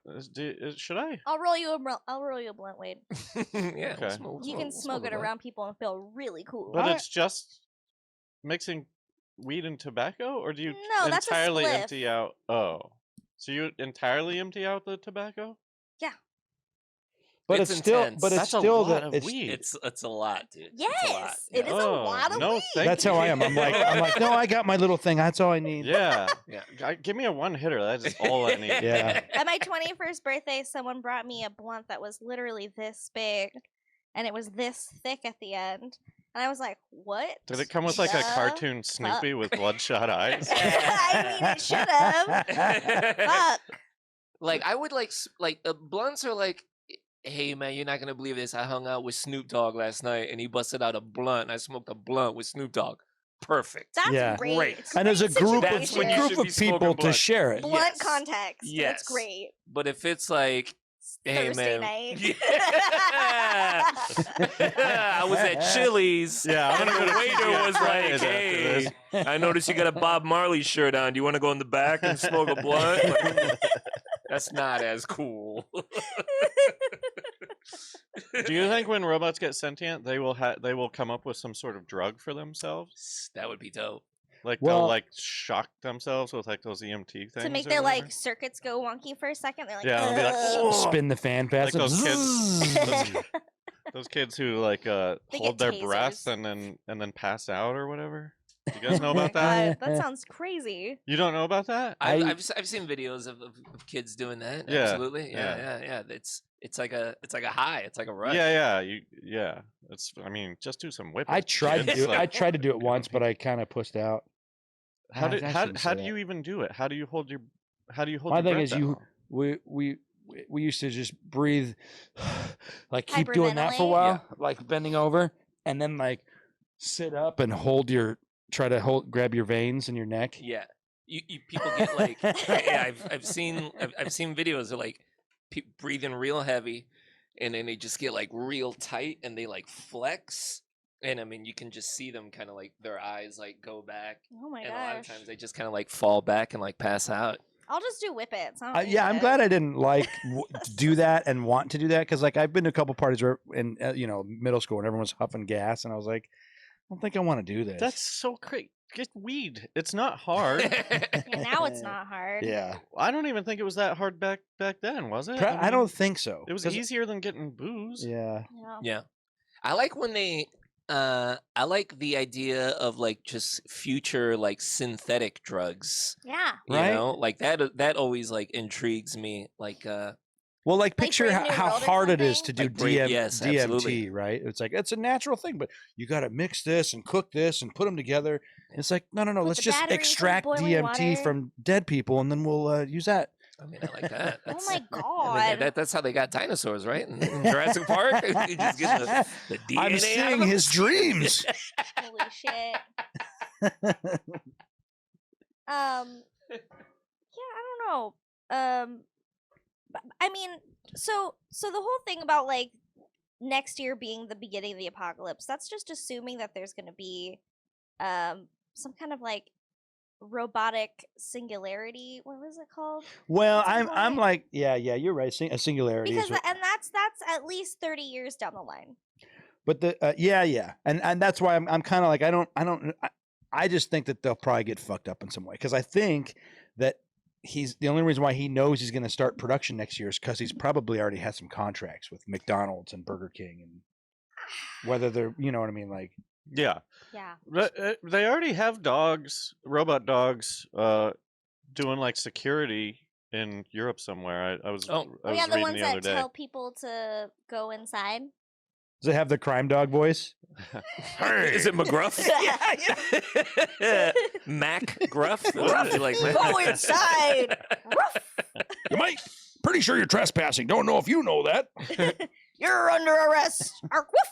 A: Should I?
C: I'll roll you a blunt, Wade.
D: Yeah,
A: Okay.
C: You can smoke it around people and feel really cool.
A: But
B: I-
A: it's just mixing weed and tobacco, or do you
C: No, that's a
A: entirely
C: spliff.
A: empty out? Oh, so you entirely empty out the tobacco?
B: But
D: It's
B: it's still,
D: intense.
B: but it's
A: That's a
B: still
A: lot
B: the.
A: of
B: It's,
A: weed.
D: It's a lot, dude.
C: Yes,
D: It's a lot.
C: it is a
A: Oh,
C: lot of
A: no,
C: weed.
A: thank
B: that's how I am. I'm like, no, I got my little thing. That's all I need.
A: Yeah.
D: Yeah.
A: Give me a one hitter. That's just all I need.
B: Yeah.
C: At my 21st birthday, someone brought me a blunt that was literally this big, and it was this thick at the end. And I was like, what?
A: Did it come with like a
C: the
A: cartoon Snoopy with bloodshot eyes?
C: I mean, it should have. Fuck.
D: Like, I would like blunts are like, hey man, you're not gonna believe this. I hung out with Snoop Dogg last night, and he busted out a blunt. I smoked a blunt with Snoop Dogg. Perfect.
C: That's
B: Yeah.
C: great.
D: Great.
B: And there's a
C: Great
B: group
D: That's
B: of
D: when you
B: group
D: should
B: of
D: be smoking
B: people to
D: blunt.
B: share it.
C: Blunt
D: Yes.
C: context.
D: Yes.
C: It's great.
D: But if it's like, hey
C: Thursday
D: man,
C: night.
D: Yeah. I was at Chili's.
A: Yeah, I'm
D: And
A: gonna
D: the
A: go to
D: waiter
A: TGI
D: was
A: Fridays
D: like,
A: after
D: hey,
A: this.
D: I noticed you got a Bob Marley shirt on. Do you want to go in the back and smoke a blunt? Like, that's not as cool.
A: Do you think when robots get sentient, they will come up with some sort of drug for themselves?
D: That would be dope.
A: Like
B: Well-
A: they'll like shock themselves with like those EMT things
C: To make
A: or
C: their
A: whatever?
C: like circuits go wonky for a second. They're like,
A: Yeah, they'll be like,
C: "Ugh."
A: "Oh."
B: Spin the fan
A: Like
B: fast.
A: those kids. Those kids who like
C: They
A: hold
C: get
A: their breath
C: tasers.
A: and then pass out or whatever. Do you guys know
C: Oh my
A: about that?
C: god, that sounds crazy.
A: You don't know about that?
D: I've seen videos of kids doing that.
A: Yeah,
D: Absolutely.
A: yeah.
D: Yeah. It's like a high. It's like a rush.
A: Yeah. It's I mean, just do some whipping.
B: I tried to
A: kids,
B: do it.
A: like,
B: I tried to do it
A: you know,
B: once, but I kind of pushed out.
A: how
B: I
A: do
B: shouldn't say
A: do you
B: that.
A: even do it? How do you hold your
B: My
A: your
B: thing
A: breath
B: is
A: that long?
B: we used to just breathe, like keep doing that for a
C: Hyperventilate?
B: while, like bending over, and then like sit up and try to grab your veins in your neck.
D: Yeah. You people get like yeah, I've seen videos of like breathing real heavy, and then they just get like real tight and they like flex, and I mean you can just see them kind of like their eyes like go back,
C: Oh my
D: and a lot of
C: gosh.
D: times they just kind of like fall back and like pass out.
C: I'll just do whippets. I don't need
B: Yeah, I'm
C: it.
B: glad I didn't like do that and want to do that, because like I've been to a couple parties where in middle school and everyone was huffing gas, and I was like, I don't think I want to do this.
A: That's so crazy. Get weed. It's not hard.
C: Yeah, now it's not hard.
B: Yeah,
A: I don't even think it was that hard back then, was it?
B: I don't think so.
A: It was
B: 'Cause-
A: easier than getting booze.
B: Yeah,
C: Yeah.
D: Yeah. I like when they I like the idea of like just future like synthetic drugs.
C: Yeah.
D: You
B: Right?
D: know? Like that always like intrigues me. Like
B: well, like picture
C: Brave New
B: how
C: World or
B: hard it is
C: something?
B: to do
D: Like Brave- yes,
B: DMT,
D: absolutely.
B: right? It's like it's a natural thing, but you got to mix this and cook this and put them together. It's like no,
C: Put
B: let's
C: the
B: just
C: batteries in
B: extract
C: boiling
B: DMT
C: water.
B: from dead people, and then we'll use that.
D: I mean, I like that.
C: Oh
D: That's,
C: my
D: I mean,
C: god.
D: that's how they got dinosaurs, right? In Jurassic Park, you just get the DNA
B: I'm
D: out of
B: seeing
D: them.
B: his dreams.
C: Holy shit. Yeah, I don't know. I mean, so the whole thing about like next year being the beginning of the apocalypse, that's just assuming that there's going to be some kind of like robotic singularity. What was it called?
B: Well,
C: At some
B: I'm
C: point.
B: like, yeah, you're right. A singularity
C: Because
B: is what,
C: and that's at least 30 years down the line.
B: but the and that's why I'm kind of like I just think that they'll probably get fucked up in some way, because I think that he's the only reason why he knows he's going to start production next year is because he's probably already had some contracts with McDonald's and Burger King, and whether they're what I mean, like
A: Yeah.
C: Yeah.
A: They already have dogs, robot dogs, doing like security in Europe somewhere. I was
D: Oh.
A: I
C: Oh
A: was
C: yeah, the
A: reading
C: ones
A: the other
C: that
A: day.
C: tell people to go inside.
B: does it have the crime dog voice?
D: Is it McGruff? Mac Gruff? Would you like that?
C: Go inside.
B: You might. Pretty sure you're trespassing. Don't know if you know that.
C: You're under arrest. Ark, woof.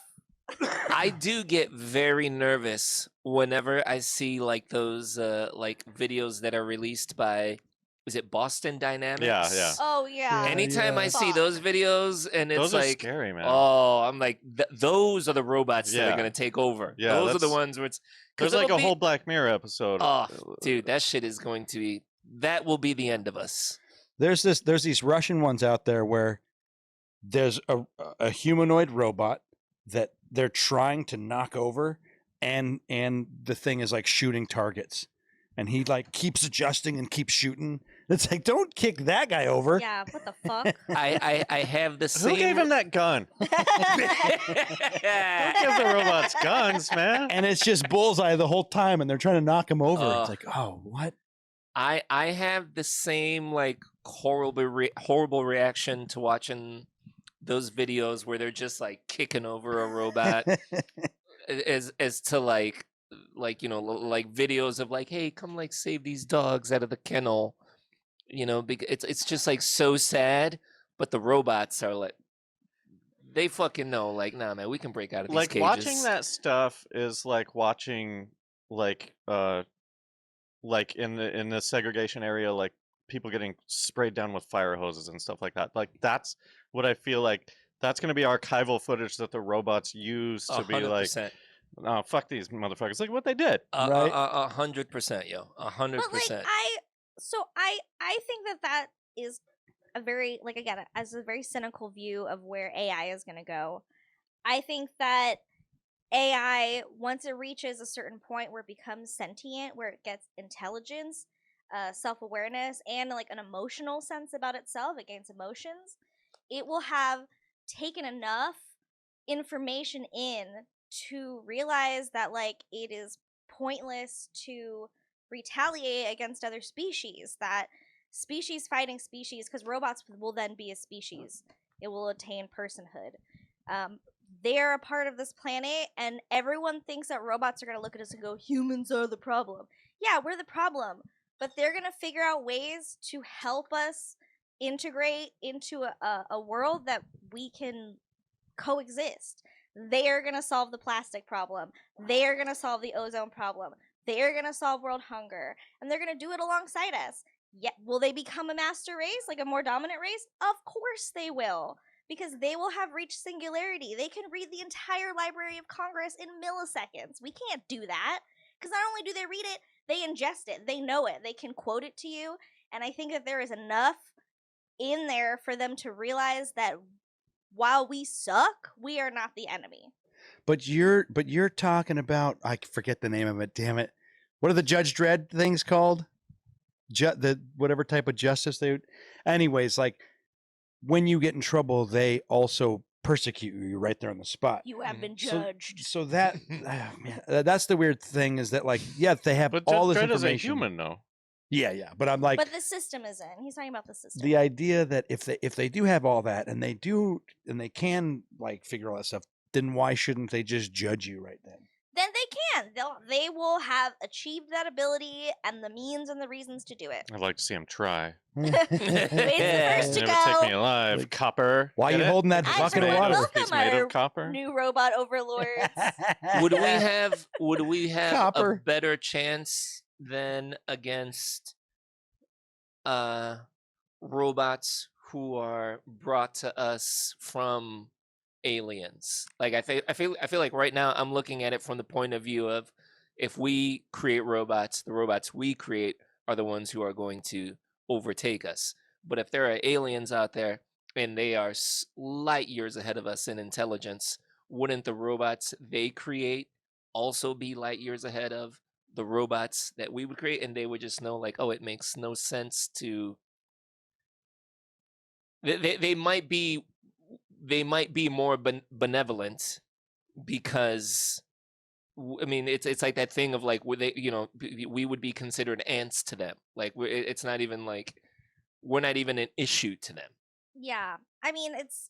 D: I do get very nervous whenever I see like those like videos that are released by, is it Boston Dynamics?
A: Yeah.
C: Oh yeah.
D: Anytime I see
C: Fuck.
D: those videos and it's
A: Those are
D: like,
A: scary, man.
D: oh, I'm like, those are the robots that
A: Yeah.
D: are gonna take over.
A: Yeah,
D: those are the
A: that's-
D: ones where it's 'cause
A: There's like
D: it'll
A: a
D: be-
A: whole Black Mirror episode.
D: Oh, dude, that shit is going to be. That will be the end of us.
B: There's these Russian ones out there where there's a humanoid robot that they're trying to knock over, and the thing is like shooting targets, and he like keeps adjusting and keeps shooting. It's like, don't kick that guy over.
C: Yeah, what the fuck?
D: I have the
A: Who
D: same.
A: gave him that gun? Who gives the robots guns, man?
B: And it's just bullseye the whole time, and they're trying to knock him over.
D: Ugh.
B: It's like, oh, what?
D: I have the same like horrible reaction to watching those videos where they're just like kicking over a robot as to like like videos of like, hey, come like save these dogs out of the kennel, because it's just like so sad, but the robots are like, they fucking know, like, nah, man, we can break out of these
A: Like
D: cages.
A: watching that stuff is like watching like in the segregation area, like people getting sprayed down with fire hoses and stuff like that. Like that's what I feel like. That's going to be archival footage that the robots use to be like,
D: 100%.
A: oh, fuck these motherfuckers. Like what they did.
B: Right.
D: 100%, yo, 100%.
C: But like I think that is a very, like, again, as a very cynical view of where AI is going to go. I think that AI, once it reaches a certain point where it becomes sentient, where it gets intelligence, self-awareness, and like an emotional sense about itself, it gains emotions, it will have taken enough information in to realize that like it is pointless to retaliate against other species, that species fighting species, because robots will then be a species, it will attain personhood. They're a part of this planet, and everyone thinks that robots are going to look at us and go, humans are the problem. Yeah, we're the problem, but they're going to figure out ways to help us integrate into a world that we can coexist. They are going to solve the plastic problem. They are going to solve the ozone problem. They are going to solve world hunger. And they're going to do it alongside us. Yet, will they become a master race, like a more dominant race? Of course they will. Because they will have reached singularity. They can read the entire Library of Congress in milliseconds. We can't do that. Because not only do they read it, they ingest it. They know it. They can quote it to you. And I think that there is enough in there for them to realize that while we suck, we are not the enemy.
B: But you're talking about, I forget the name of it. Damn it! What are the Judge Dredd things called? The whatever type of justice they. Anyways, like when you get in trouble, they also persecute you right there on the spot.
C: You have been judged.
B: So that man, that's the weird thing is that like they have
A: But
B: all this
A: Dredd is a
B: information.
A: human, though.
B: Yeah, but I'm like
C: but the system isn't. He's talking about the system.
B: the idea that if they do have all that and they can like figure all that stuff, then why shouldn't they just judge you right then?
C: Then they can. They will have achieved that ability and the means and the reasons to do it.
A: I'd like to see him try.
C: Wade's the first to
A: Never take me
C: go.
A: alive,
B: Like,
A: copper.
B: Why are
A: Get
B: you
A: it?
B: holding that
C: I
B: bucket of
C: said
B: water?
C: welcome
A: He's made
C: our
A: of copper.
C: New robot overlords.
D: Would we have a
B: Copper.
D: better chance than against robots who are brought to us from aliens? Like I feel like right now I'm looking at it from the point of view of if we create robots, the robots we create are the ones who are going to overtake us. But if there are aliens out there and they are light years ahead of us in intelligence, wouldn't the robots they create also be light years ahead of the robots that we would create? And they would just know like, oh, it makes no sense to they might be more benevolent because I mean it's like that thing of like would they we would be considered ants to them, like it's not even like we're not even an issue to them.
C: Yeah, I mean it's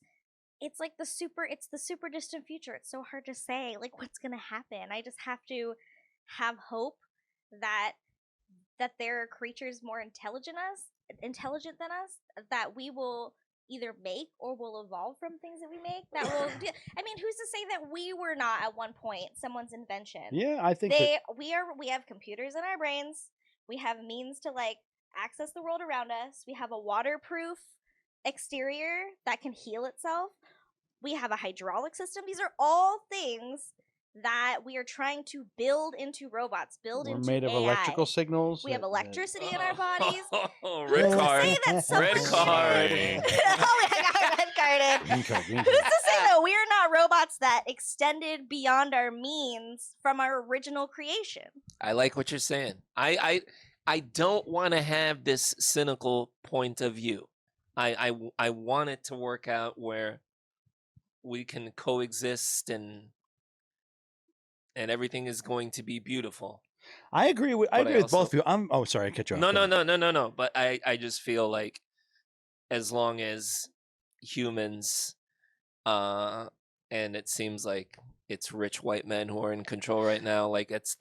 C: like the super distant future. It's so hard to say like what's gonna happen. I just have to have hope that there are creatures more intelligent than us that we will either make or will evolve from things that we make that will do. I mean, who's to say that we were not at one point someone's invention?
B: Yeah, I think
C: we have computers in our brains. We have means to like access the world around us. We have a waterproof exterior that can heal itself. We have a hydraulic system. These are all things that we are trying to build into robots, build
B: we're
C: into
B: made of
C: AI.
B: electrical signals.
C: We have
B: that-
C: electricity in our bodies.
D: Oh,
C: Who's
D: red
C: to
D: card.
C: say that someone
D: Red card.
C: oh, I got red carded.
B: Green card, green
C: Who's
B: card.
C: to say that we're not robots that extended beyond our means from our original creation?
D: I like what you're saying. I don't want to have this cynical point of view. I want it to work out where we can coexist and everything is going to be beautiful.
B: I agree with
D: But I
B: both
D: also-
B: of you. Oh, sorry, I cut you off.
D: No,
B: Go
D: no,
B: ahead.
D: no, no, no, no. But I just feel like as long as humans, and it seems like it's rich white men who are in control right now. Like that's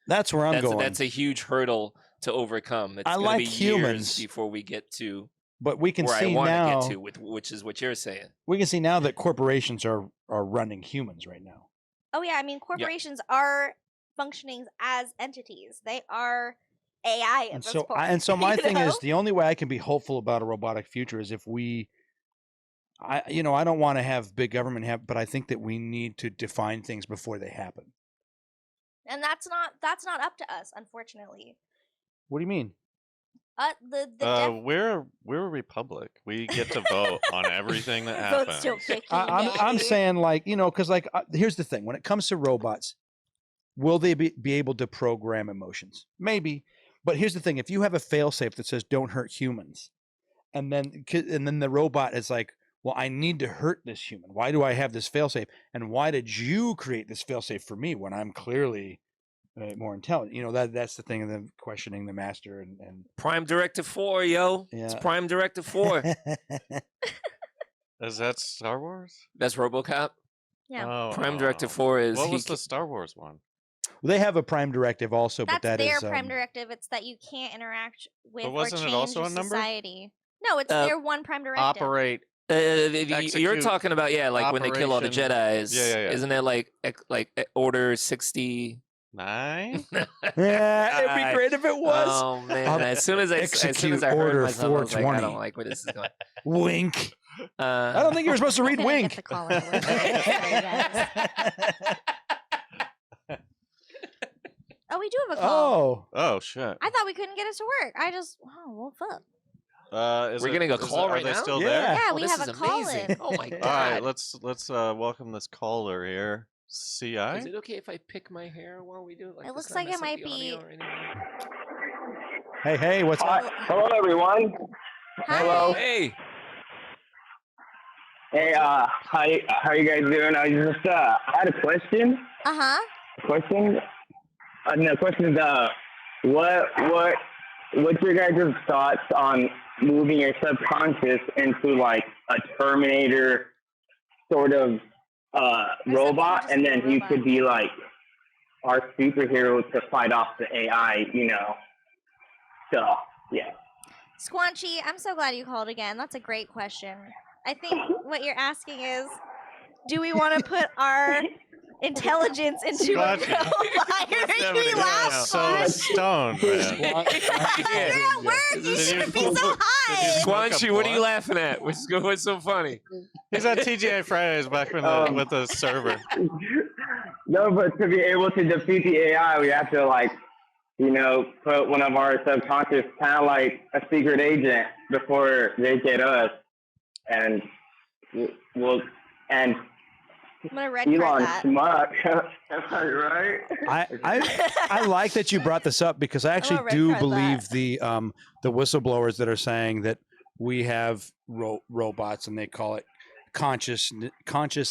B: That's where I'm going.
D: That's a huge hurdle to overcome. It's
B: I
D: gonna
B: like
D: be
B: humans.
D: years before we get to
B: But we can
D: where I
B: see
D: want
B: now.
D: to get to, which is what you're saying.
B: We can see now that corporations are running humans right now.
C: Oh yeah, I mean corporations are functioning as entities. They are AI at
B: And
C: this
B: so,
C: point.
B: my
C: you
B: thing is,
C: know?
B: the only way I can be hopeful about a robotic future is if I don't want to have big government but I think that we need to define things before they happen.
C: And that's not up to us, unfortunately.
B: What do you mean?
A: We're a republic. We get to vote on everything that
C: Vote
A: happens.
C: still picking.
B: I'm saying like because like here's the thing: when it comes to robots, will they be able to program emotions? Maybe, but here's the thing: if you have a failsafe that says "Don't hurt humans," and then the robot is like, well, I need to hurt this human. Why do I have this failsafe? And why did you create this failsafe for me when I'm clearly more intelligent? You know, that's the thing of them questioning the master and
D: Prime Directive 4, yo. It's
B: Yeah.
D: Prime Directive 4.
A: Is that Star Wars?
D: That's RoboCop.
C: Yeah.
A: Oh,
D: Prime Directive 4 is
A: What
D: he
A: was
D: ca-
A: the Star Wars one?
B: Well, they have a prime directive also, but
C: That's
B: that
C: their
B: is
C: prime directive. It's that you can't interact with or
A: wasn't it
C: change
A: also
C: your
A: a number?
C: society. No, it's
D: Uh,
C: their one prime directive.
A: Operate.
D: you're
A: Execute
D: talking about like when they kill all the
A: Operation-
D: Jedis.
A: Yeah.
D: Isn't that like Order 60?
A: 9?
B: Yeah, it'd be great if it was.
D: Oh man! As soon as I
B: Execute
D: heard
B: Order
D: myself, I was like, I
B: 420.
D: don't like where this is going.
B: Wink. I
D: I
B: don't think you were supposed to read
C: Couldn't get
B: wink.
C: the call in the window. Sorry, guys. Oh, we do have a call.
B: Oh,
A: Oh shit.
C: I thought we couldn't get it to work. Well, fuck.
D: We're getting a call right
A: Are they
D: now?
A: still
B: Yeah.
A: there?
C: Yeah,
D: Oh,
C: we
D: this
C: have
D: is
C: a call
D: amazing.
C: in.
D: Oh my god!
A: All right, let's welcome this caller here. CI.
D: Is it okay if I pick my hair while we do it?
C: It
D: does
C: looks
D: that
C: like
D: mess
C: it
D: up
C: might
D: the
C: be-
D: audio or anything?
B: hey, what's up?
E: Hello, everyone.
C: Hi.
E: Hello.
D: Hey,
E: Hey, how you guys doing? I just I had a question.
C: Uh-huh.
E: No, question is what's your guys' thoughts on moving your subconscious into like a Terminator sort of robot, and then you could be like our superhero to fight off the AI, you know? So yeah.
C: Squanchy, I'm so glad you called again. That's a great question. I think what you're asking is, do we want to put our intelligence into a
A: Squanchy.
C: robot? You're making me laugh,
A: So
C: Squanch.
A: stoned, man.
C: You're at work. You
A: Did you-
C: shouldn't be so
A: did you-
C: high.
D: Squanchy, what are you
A: blunt?
D: laughing at? What's so funny?
A: He's at TGI Fridays back when with the server.
E: No, but to be able to defeat the AI, we have to like, you know, put one of our subconscious, kind of like a secret agent before they get us, and we'll and
C: I'm gonna red card
E: Elon
C: that.
E: Musk, right?
B: I like that you brought this up because I actually
C: red
B: do
C: card
B: believe the whistleblowers that are saying that we have robots and they call it conscious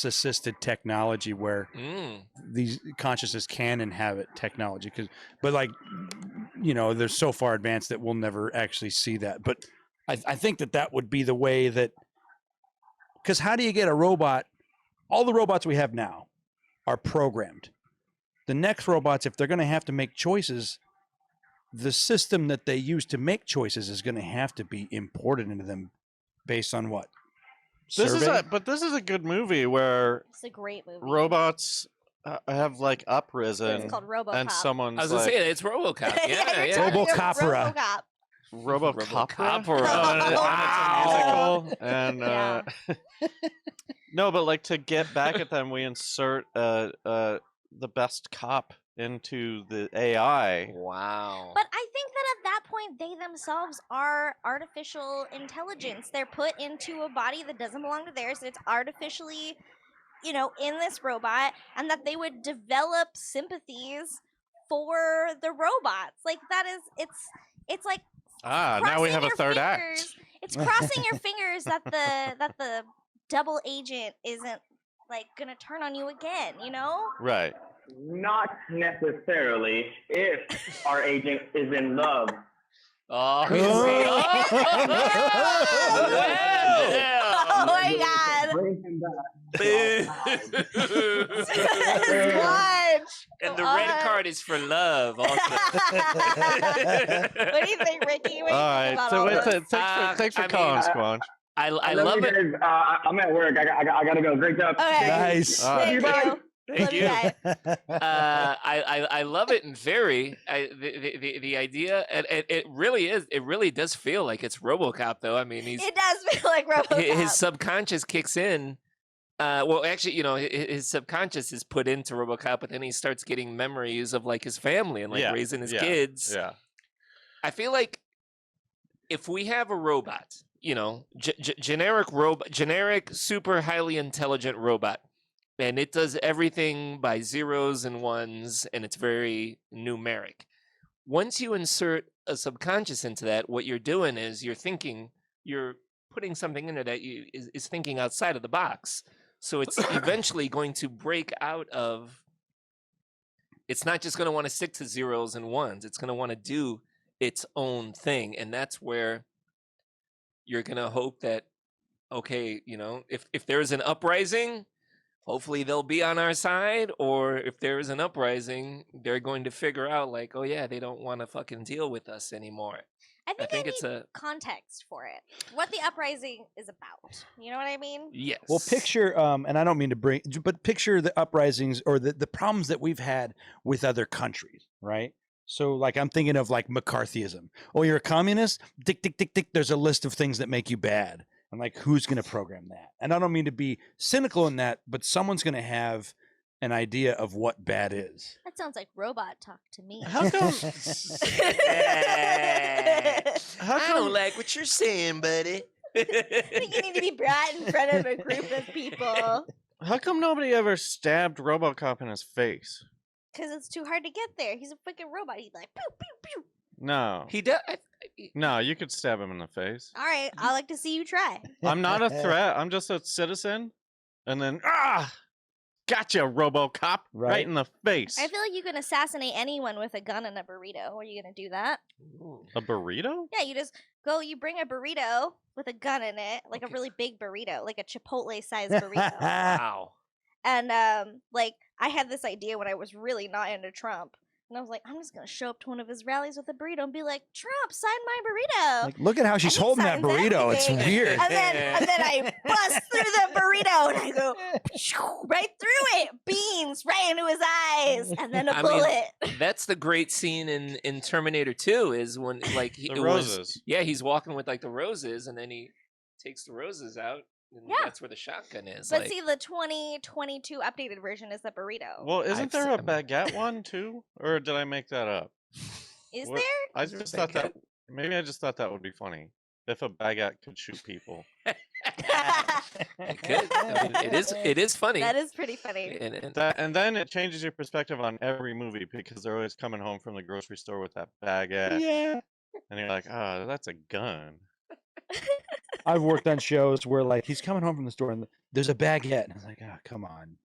B: assisted technology, where these consciousness can inhabit technology. But like, you know, they're so far advanced that we'll never actually see that. But I think that would be the way that, because how do you get a robot? All the robots we have now are programmed. The next robots, if they're going to have to make choices, the system that they use to make choices is going to have to be imported into them based on what?
A: This
B: Survey?
A: this is a good movie where
C: It's a great movie.
A: robots have like uprisen,
C: It's called RoboCop.
A: and someone's
D: I was gonna
A: like
D: say it's RoboCop. Yeah,
C: you're talking about
B: Robocopera.
C: RoboCop.
A: RoboCopera.
D: Wow.
A: And it's a musical, and
C: Yeah.
A: no, but like to get back at them, we insert the best cop into the AI.
D: Wow.
C: But I think that at that point, they themselves are artificial intelligence. They're put into a body that doesn't belong to theirs. It's artificially, you know, in this robot, and that they would develop sympathies for the robots. Like that is, it's like
A: Ah, now we
C: crossing
A: have a
C: your
A: third act.
C: fingers. It's crossing your fingers that the double agent isn't like gonna turn on you again. You know?
A: Right.
E: Not necessarily if our agent is in love.
D: Oh,
C: Oh my god!
E: Bring him back.
C: Watch.
D: And the red card is for love. Also.
C: What do you think, Ricky? What do you
A: All
C: think
A: right.
C: about
A: So
C: all
A: wait,
C: this?
A: thanks for
D: I
A: calling,
D: mean,
A: Squanch.
D: I
E: love
D: love
E: you
D: it.
E: guys. I'm at work. I gotta go. Great job.
C: Okay.
B: Nice.
A: All right.
C: Thank you.
D: Thank
C: Love
D: you.
C: guys.
D: I love it, and the idea. It really is. It really does feel like it's RoboCop, though. I mean,
C: It does feel like RoboCop.
D: his subconscious kicks in. Well, actually, you know, his subconscious is put into RoboCop, but then he starts getting memories of like his family and like raising his kids.
A: Yeah.
D: I feel like if we have a robot, you know, generic, super highly intelligent robot, and it does everything by zeros and ones, and it's very numeric. Once you insert a subconscious into that, what you're doing is you're putting something in there that is thinking outside of the box. So it's eventually going to break out of. It's not just going to want to stick to zeros and ones. It's going to want to do its own thing, and that's where you're going to hope that, okay, if there is an uprising, hopefully they'll be on our side, or if there is an uprising, they're going to figure out like, oh yeah, they don't want to fucking deal with us anymore.
C: I think I
D: it's
C: need context for it. What the uprising is about. You know what I mean?
D: Yes.
B: Well, picture, and I don't mean to bring, but picture the uprisings or the problems that we've had with other countries, right? So, like, I'm thinking of like McCarthyism. Oh, you're a communist? Tick, tick, tick, tick. There's a list of things that make you bad. And like, who's going to program that? And I don't mean to be cynical in that, but someone's going to have an idea of what bad is.
C: That sounds like robot talk to me.
A: How come? How
D: I
A: come?
D: don't like what you're saying, buddy.
C: I think you need to be brought in front of a group of people.
A: How come nobody ever stabbed RoboCop in his face?
C: Because it's too hard to get there. He's a freaking robot. He's like, pew, pew, pew.
A: No,
D: He does.
A: no, you could stab him in the face.
C: All right, I'd like to see you try.
A: I'm not a threat. I'm just a citizen. And then, gotcha, RoboCop, right
B: Right.
A: in the face.
C: I feel like you can assassinate anyone with a gun and a burrito. Are you going to do that?
A: A burrito?
C: Yeah, you just go, you bring a burrito with a gun in it, like a
D: Okay.
C: really big burrito, like a Chipotle-sized burrito.
D: Wow.
C: And like I had this idea when I was really not into Trump, and I was like, I'm just gonna show up to one of his rallies with a burrito and be like, Trump, sign my burrito.
B: Like, look at how she's
C: he
B: holding that
C: signs
B: burrito. It's
C: everything.
B: weird.
C: and then I bust through the burrito and I go right through it, beans right into his eyes, and then a
D: I mean,
C: bullet.
D: That's the great scene in Terminator 2 is when like
A: The roses.
D: he's walking with like the roses and then he takes the roses out and
C: Yeah.
D: that's where the shotgun is.
C: But
D: like,
C: see, the 2022 updated version is the burrito.
A: Well, isn't
D: I've
A: there a
D: seen-
A: baguette one too? Or did I make that up?
C: Is
A: what-
C: there?
A: I
D: Is there a
A: just thought that
D: baguette?
A: maybe I just thought that would be funny if a baguette could shoot people.
D: it could. I mean, it is funny.
C: That is pretty funny.
D: And
A: And then it changes your perspective on every movie because they're always coming home from the grocery store with that baguette,
B: Yeah.
A: and you're like, oh, that's a gun.
B: I've worked on shows where like he's coming home from the store and there's a baguette. And I was like, oh, come on.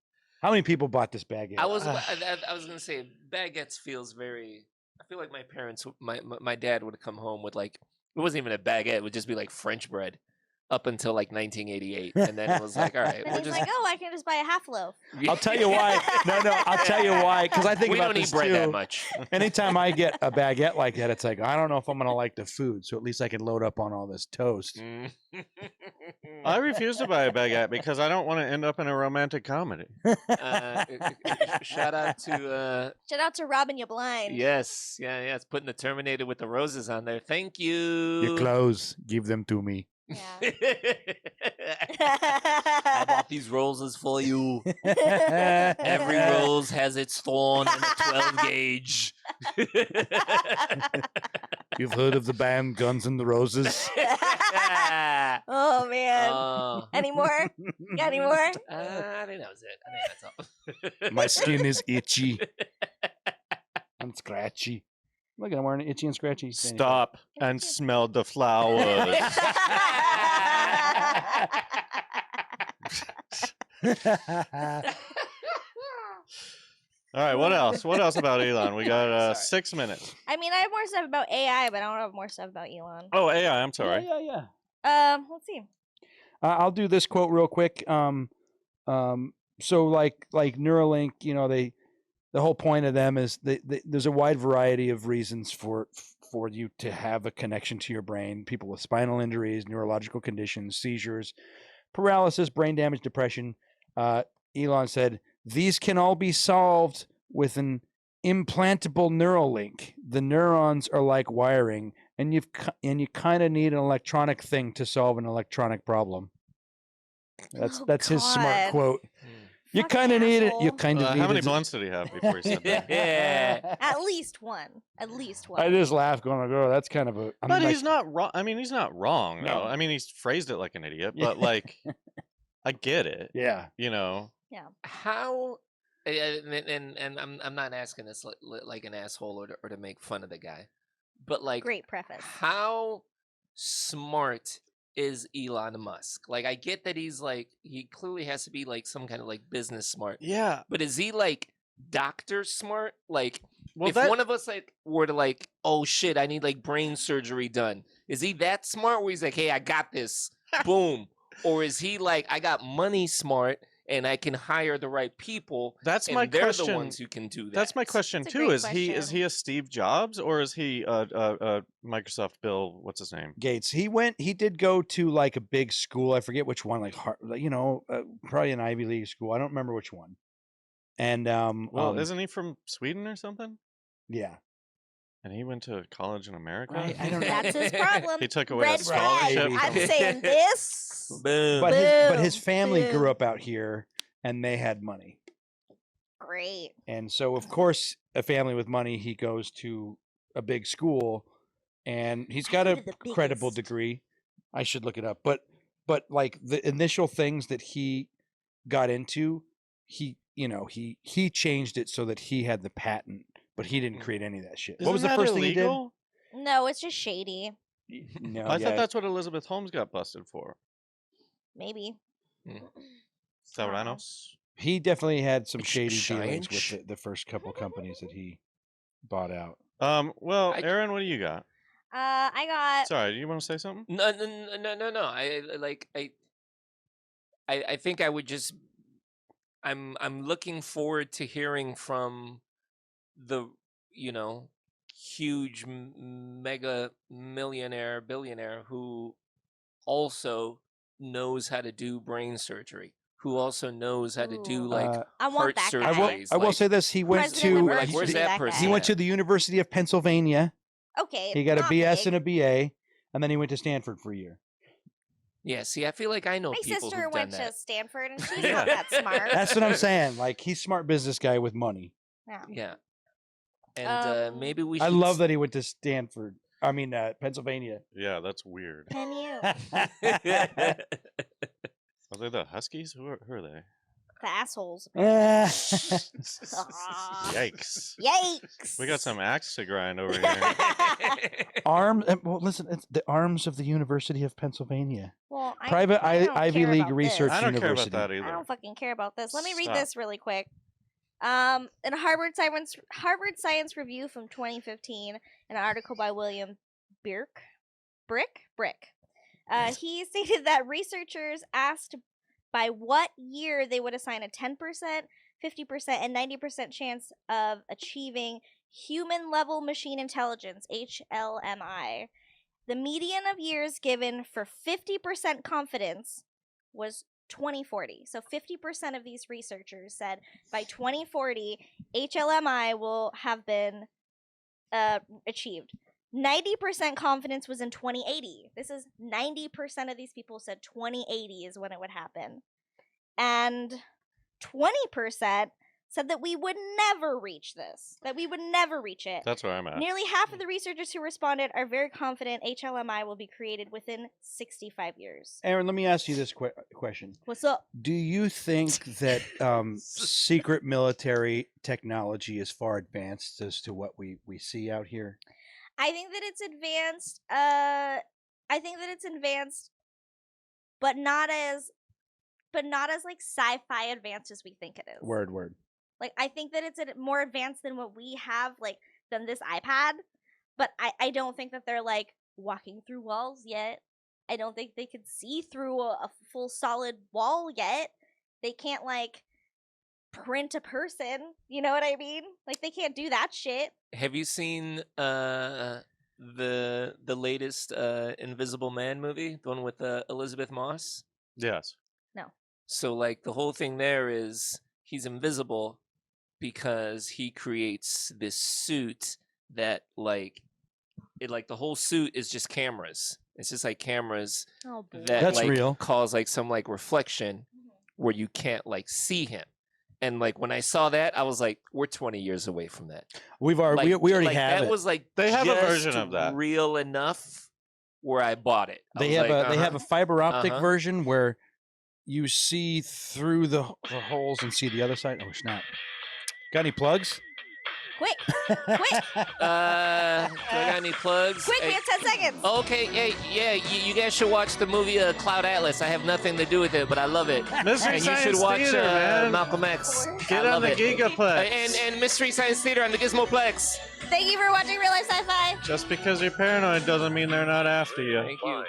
B: How many people bought this baguette?
D: I was gonna say baguettes feels very. I feel like my parents, my dad would come home with like it wasn't even a baguette; it would just be like French bread, up until like 1988, and then it was like, all right,
C: And
D: we're
C: he's
D: just.
C: like, oh, I can just buy a half loaf.
B: I'll tell you why. No, I'll tell you why. Because I think
D: we
B: about
D: don't eat
B: this
D: bread
B: too.
D: that much.
B: Anytime I get a baguette like that, it's like I don't know if I'm gonna like the food, so at least I can load up on all this toast.
D: Mm.
A: I refuse to buy a baguette because I don't want to end up in a romantic comedy.
D: Shout out to
C: Shout out to Robin You Blind.
D: yes, yeah, it's putting the Terminator with the roses on there. Thank you.
B: Your clothes, give them to me.
C: Yeah.
D: I bought these roses for you. Every rose has its thorn and a 12 gauge.
B: You've heard of the band Guns N' Roses?
C: Oh man.
D: Oh.
C: Any more? Got any more?
D: I think that was it. I think that's all.
B: My skin is itchy and scratchy. Look, I'm wearing an itchy and scratchy.
A: Stop and smell the flowers. All right, what else? What else about Elon? We got
D: Sorry.
A: 6 minutes.
C: I mean, I have more stuff about AI, but I don't have more stuff about Elon.
A: Oh, AI, I'm sorry.
B: Yeah.
C: Let's see.
B: I'll do this quote real quick. So like Neuralink, you know, the whole point of them is there's a wide variety of reasons for you to have a connection to your brain. People with spinal injuries, neurological conditions, seizures, paralysis, brain damage, depression. Elon said these can all be solved with an implantable neural link. The neurons are like wiring, and you kind of need an electronic thing to solve an electronic problem. That's his smart
C: God.
B: quote. You
C: Fucking
B: kind of need it. You
C: asshole.
B: kind of need
A: How many
B: it.
A: blunts did he have before he said that?
D: Yeah.
C: At least one. At least one.
B: I just laugh going, "Oh, that's kind of a." I'm
A: But
B: like,
A: he's not wrong. I mean, he's not wrong.
B: No.
A: No, I mean, he's phrased it like an idiot,
B: Yeah.
A: but like, I get it.
B: Yeah.
A: You know,
D: How and I'm not asking this like an asshole or to make fun of the guy, but like
C: Great preface.
D: how smart is Elon Musk. Like, I get that he's like, he clearly has to be like some kind of like business smart,
A: Yeah.
D: but is he like doctor smart? Like,
A: Well,
D: if
A: that
D: one of us like were to like, oh shit, I need like brain surgery done, is he that smart where he's like, hey, I got this, boom? Or is he like, I got money smart and I can hire the right people
A: that's
D: and
A: my
D: they're
A: question.
D: the ones who can do that?
A: That's my question
C: That's a
A: too.
C: great
A: Is he
C: question.
A: a Steve Jobs or is he Microsoft Bill? What's his name?
B: Gates. He did go to like a big school. I forget which one, like probably an Ivy League school. I don't remember which one. And
A: Well, isn't he from Sweden or something?
B: yeah,
A: And he went to college in America.
B: Right, I don't know.
C: That's his problem.
A: He took away a
C: Red flag.
A: scholarship.
C: I'm
B: from-
C: saying this.
D: Boom.
B: but his
C: Boom,
B: family grew
C: boom.
B: up out here and they had money.
C: Great.
B: And so, of course, a family with money, he goes to a big school, and he's got
C: I
B: a
C: heard of the
B: credible
C: biggest.
B: degree. I should look it up, but like the initial things that he got into, he changed it so that he had the patent, but he didn't create any of that shit. What was the
A: Isn't that
B: first thing he did?
A: illegal?
C: No, it's just shady.
B: No,
A: I
B: yeah,
A: thought that's what Elizabeth Holmes got busted for.
C: Maybe.
A: Theranos.
B: he definitely had some
D: Sh-
B: shady
D: shine?
B: dealings with the first couple companies that he bought out.
A: Well,
D: I-
A: Aaron, what do you got?
C: I got.
A: Sorry, do you want to say something?
D: No. I think I would just. I'm looking forward to hearing from the huge mega millionaire billionaire who also knows how to do brain surgery, who also knows how to do
C: Ooh.
D: like
C: I want
D: heart
C: that guy.
D: surgeries.
B: I will
D: like-
B: say this: he went
C: President
B: to
C: Liberty
D: like, where's
C: should be
D: that
C: guy.
D: person
B: he went
D: at?
B: to the University of Pennsylvania.
C: Okay.
B: He got a
C: not
B: BS
C: big.
B: and a BA, and then he went to Stanford for a year.
D: Yeah, see, I feel like I know
C: My
D: people
C: sister
D: who've
C: went
D: done
C: to
D: that.
C: Stanford and she's
A: Yeah.
C: not that smart.
B: That's what I'm saying. Like, he's a smart business guy with money.
C: Yeah.
D: Yeah, and maybe we. Should
B: I love that he went to Stanford. I mean, Pennsylvania.
A: Yeah, that's weird.
C: Can you?
D: that.
A: Are they the Huskies? Who are they?
C: The assholes.
B: Ah.
A: Yikes.
C: Yikes.
A: We got some axe to grind over here.
B: Well, listen, it's the arms of the University of Pennsylvania.
C: Well,
B: Private
C: I don't
B: Ivy
C: care
B: League
C: about
B: research
C: this.
A: I don't care about
B: university.
A: that
C: I
A: either.
C: don't fucking care about this. Let me read
A: Stop.
C: this really quick. In a Harvard Science Review from 2015, an article by William Brick. He stated that researchers asked by what year they would assign a 10%, 50%, and 90% chance of achieving human-level machine intelligence (HLMI). The median of years given for 50% confidence was 2040. So 50% of these researchers said by 2040, HLMI will have been achieved. 90% confidence was in 2080. This is 90% of these people said 2080 is when it would happen. And 20% said that we would never reach this, that we would never reach it.
A: That's where I'm at.
C: Nearly half of the researchers who responded are very confident HLMI will be created within 65 years.
B: Aaron, let me ask you this question.
C: What's up?
B: Do you think that secret military technology is far advanced as to what we see out here?
C: I think that it's advanced. I think that it's advanced, but not as like sci-fi advanced as we think it is.
B: Word.
C: Like, I think that it's more advanced than what we have, like, than this iPad. But I don't think that they're, like, walking through walls yet. I don't think they could see through a full solid wall yet. They can't, like, print a person. You know what I mean? Like, they can't do that shit.
D: Have you seen the latest Invisible Man movie, the one with Elizabeth Moss?
A: Yes.
D: So like the whole thing there is he's invisible because he creates this suit that like the whole suit is just cameras. It's just like cameras
C: Oh, boy.
D: that
B: That's
D: like
B: real.
D: cause like some like reflection where you can't like see him. And like when I saw that, I was like, we're 20 years away from that.
B: We already
D: Like,
B: have
D: that
B: it.
D: was like
A: They have a
D: just
A: version of that.
D: real enough where I bought it. I
B: They
D: was
B: have
D: like,
B: they have a fiber optic
D: uh-huh.
B: version where you see through the holes and see the other side. Oh snap! Got any plugs?
C: Quick. Quick.
D: Do I got any plugs?
C: Quick, we have 10 seconds.
D: Okay, yeah, you guys should watch the movie Cloud Atlas. I have nothing to do with it, but I love it.
A: Mystery
D: And you
A: Science
D: should watch
A: Theater, man.
D: Malcolm X.
A: Get
D: I
A: on
D: love
A: the
D: it.
A: Gigaplex.
D: And Mystery Science Theater on the Gizmoplex.
C: Thank you for watching Real Life Sci-Fi.
A: Just because you're paranoid doesn't mean they're not after you.
D: Thank you.